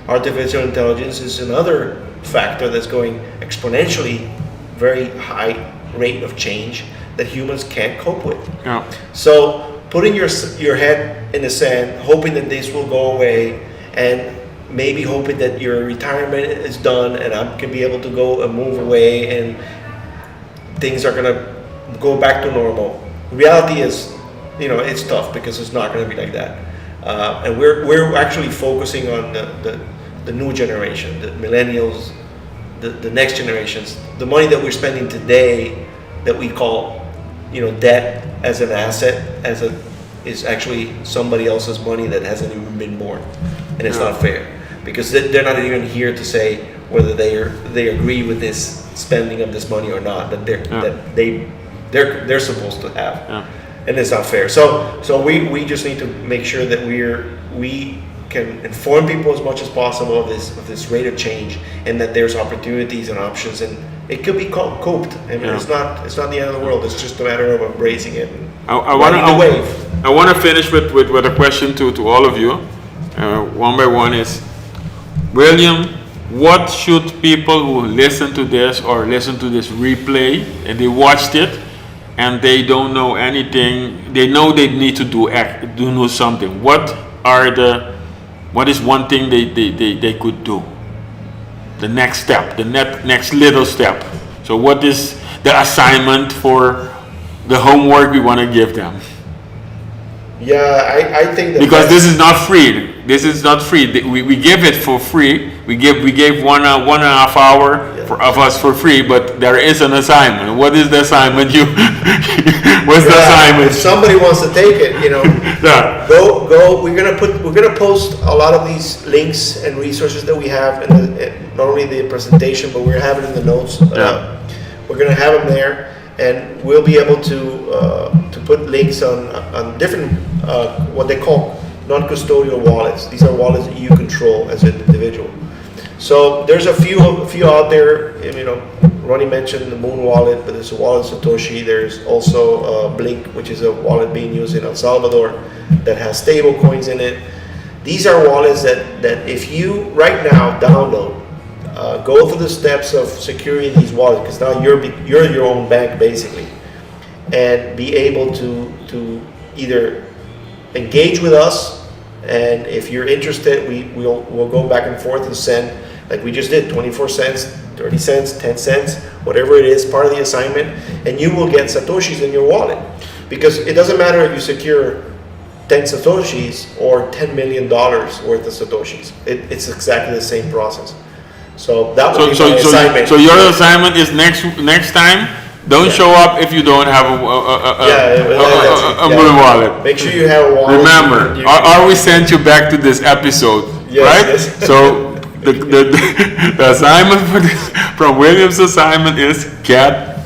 artificial intelligence is another factor that's going exponentially very high rate of change that humans can't cope with. Yeah. So putting your head in the sand, hoping that this will go away, and maybe hoping that your retirement is done and I can be able to go and move away and things are going to go back to normal. Reality is, it's tough because it's not going to be like that. And we're actually focusing on the new generation, the millennials, the next generations. The money that we're spending today that we call, debt as an asset, is actually somebody else's money that hasn't even been born. And it's not fair because they're not even here to say whether they agree with this spending of this money or not, that they're supposed to have. And it's not fair. So we just need to make sure that we can inform people as much as possible of this rate of change, and that there's opportunities and options, and it could be coped. I mean, it's not the end of the world. It's just a matter of embracing it. I want to finish with a question to all of you, one by one. Is William, what should people who listen to this or listen to this replay and they watched it and they don't know anything, they know they need to do something. What is one thing they could do? The next step, the next little step. So what is the assignment for the homework we want to give them? Yeah, I think that because this is not free. This is not free. We give it for free. We gave 1.5 hours of us for free, but there is an assignment. What is the assignment? What's the assignment? If somebody wants to take it, go. We're gonna post a lot of these links and resources that we have, in not only the presentation, but we're having in the notes. We're gonna have them there, and we'll be able to put links on different what they call non-custodial wallets. These are wallets that you control as an individual. So there's a few out there. Ronnie mentioned the Moon wallet, but there's a wallet Satoshi. There's also Blink, which is a wallet being used in El Salvador that has stable coins in it. These are wallets that if you right now download, go through the steps of securing these wallets, because now you're your own bank basically, and be able to either engage with us, and if you're interested, we'll go back and forth and send, like we just did, 24 cents, 30 cents, 10 cents, whatever it is, part of the assignment, and you will get Satoshis in your wallet. Because it doesn't matter if you secure 10 Satoshis or $10 million worth of Satoshis. It's exactly the same process. So that would be my assignment. So your assignment is next time, don't show up if you don't have a Moon wallet. Make sure you have a wallet. Remember, we sent you back to this episode, right? Yes. So the assignment from William's assignment is get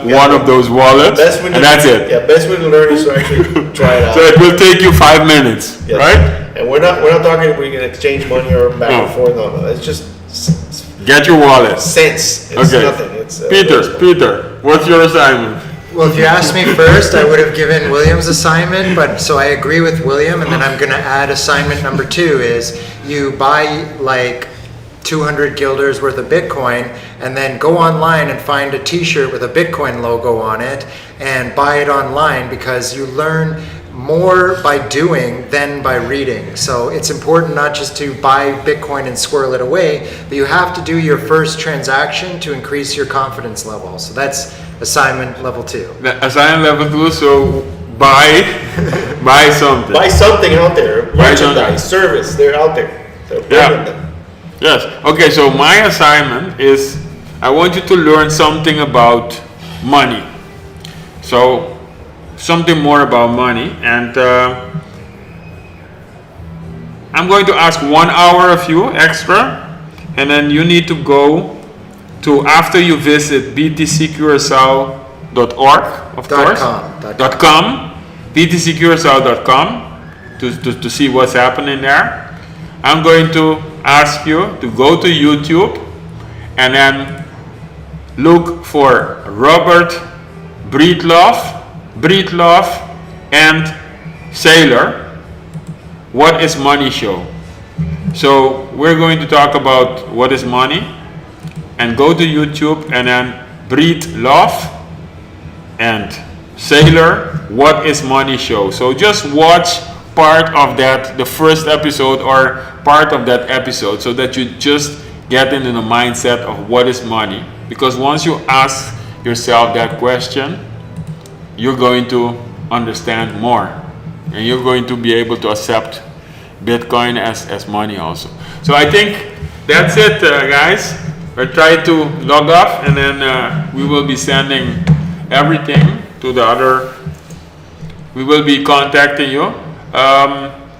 one of those wallets, and that's it. Yeah, best way to learn is to actually try it out. So it will take you 5 minutes, right? And we're not talking if we can exchange money or back and forth. No, it's just get your wallet. Cents. It's nothing. It's Peter, what's your assignment? Well, if you asked me first, I would have given William's assignment, but so I agree with William, and then I'm going to add assignment number 2 is you buy like 200 guilders worth of Bitcoin and then go online and find a t-shirt with a Bitcoin logo on it and buy it online, because you learn more by doing than by reading. So it's important not just to buy Bitcoin and squirrel it away, but you have to do your first transaction to increase your confidence level. So that's assignment level 2. The assignment level 2, so buy something. Buy something out there. Buy something. Merchandise, service, they're out there. They're Yeah. them. Yes. Okay, so my assignment is I want you to learn something about money. So something more about money, and I'm going to ask 1 hour of you extra, and then you need to go to, after you visit btccuracao.org, of course, .com, btccuracao.com to see what's happening there. I'm going to ask you to go to YouTube and then look for Robert Breedlove and Saylor, What is Money Show. So we're going to talk about what is money, and go to YouTube and then Breedlove and Saylor, What is Money Show. So just watch part of that, the first episode or part of that episode, so that you just get into the mindset of what is money. Because once you ask yourself that question, you're going to understand more, and you're going to be able to accept Bitcoin as money also. So I think that's it, guys. We'll try to log off, and then we will be sending everything to the other. We will be contacting you.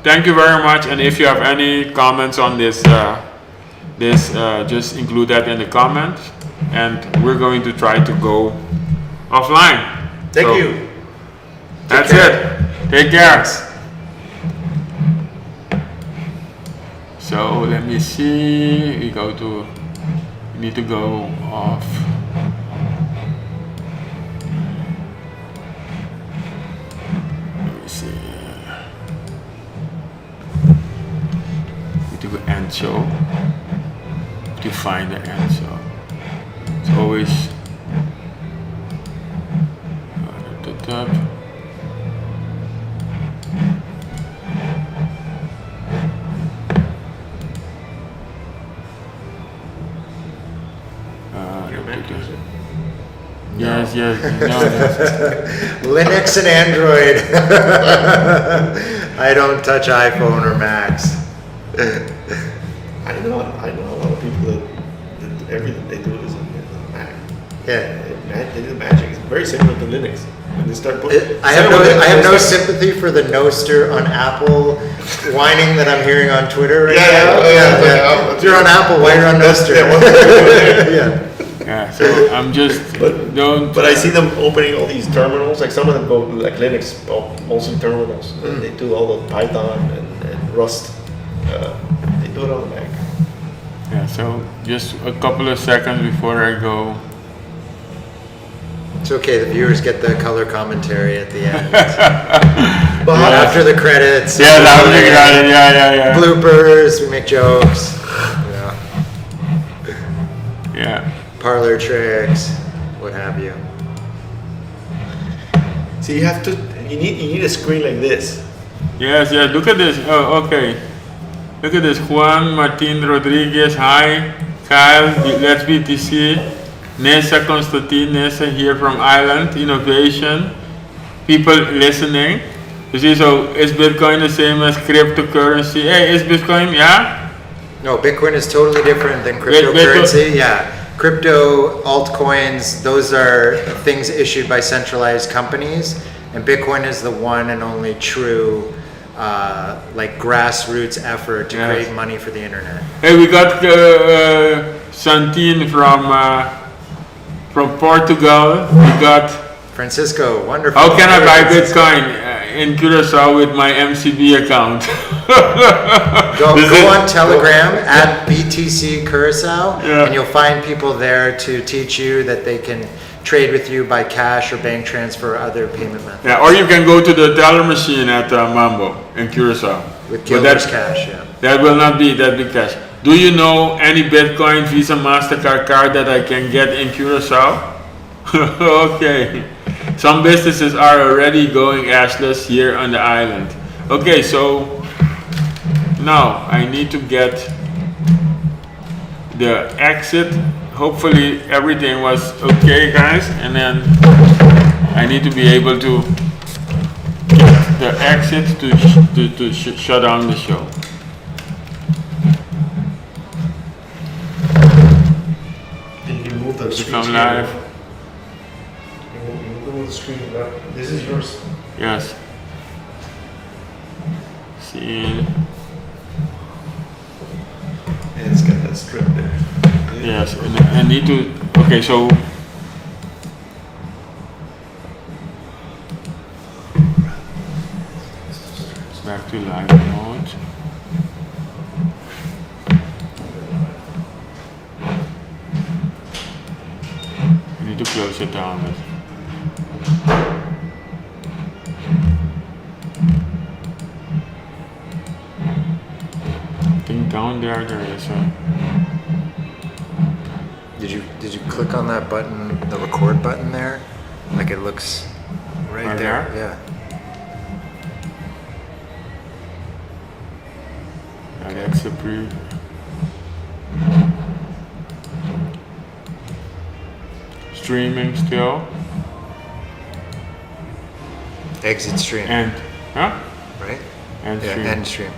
Thank you very much, and if you have any comments on this, just include that in the comments, and we're going to try to go offline. Thank you. That's it. Take care. So let me see. We need to go off. Let me see. To end show, to find the end show. It's always at the top. Yes, no. Linux and Android. I don't touch iPhone or Macs. I know a lot of people that everything they do is on Mac. Yeah. They do magic. It's very similar to Linux. When they start putting, I have no sympathy for the noster on Apple whining that I'm hearing on Twitter right now. Yeah. If you're on Apple, why you're on noster? Yeah. Yeah, so I'm just But I see them opening all these terminals. Like some of them go like Linux, also terminals. And they do all the Python and Rust. They do it on the Mac. Yeah, so just a couple of seconds before I go. It's okay, the viewers get the color commentary at the end. But After the credits. Yeah, yeah. Bloopers, we make jokes. Yeah. Parlor tricks, what have you. so you have to. You need a screen like this. Yes, look at this. Oh, okay. Look at this. Juan Martin Rodriguez. Hi. Kyle, let's BTC. Nessa Constantine, Nessa here from Ireland. Innovation. People listening. You see, so is Bitcoin the same as cryptocurrency? Hey, is Bitcoin, yeah? No, Bitcoin is totally different than cryptocurrency. Yeah. Crypto, altcoins, those are things issued by centralized companies, and Bitcoin is the one and only true like grassroots effort to create money for the internet. Hey, we got Santine from Portugal. We got Francisco, wonderful. How can I buy Bitcoin in Curacao with my MCB account? Go on Telegram at BTC Curacao, and you'll find people there to teach you that they can trade with you by cash or bank transfer or other payment methods. Yeah, or you can go to the teller machine at Mambo in Curacao. With But Gilbert's cash, yeah. that will not be that big cash. Do you know any Bitcoin, Visa, MasterCard card that I can get in Curacao? Okay. Some businesses are already going cashless here on the island. Okay, so now I need to get the exit. Hopefully everything was okay, guys, and then I need to be able to get the exit to shut down the show. You can move the screen. Become live. You can move the screen. This is yours. Yes. See. And it's got that strip there. Yes, and I need to. Okay, so back to live mode. I need to close it down. I think down there is a. Did you click on that button, the record button there? Like it looks right there. there? Yeah. That's a pre. Streaming still. Exit stream, And, huh? right? And Yeah, stream. end stream.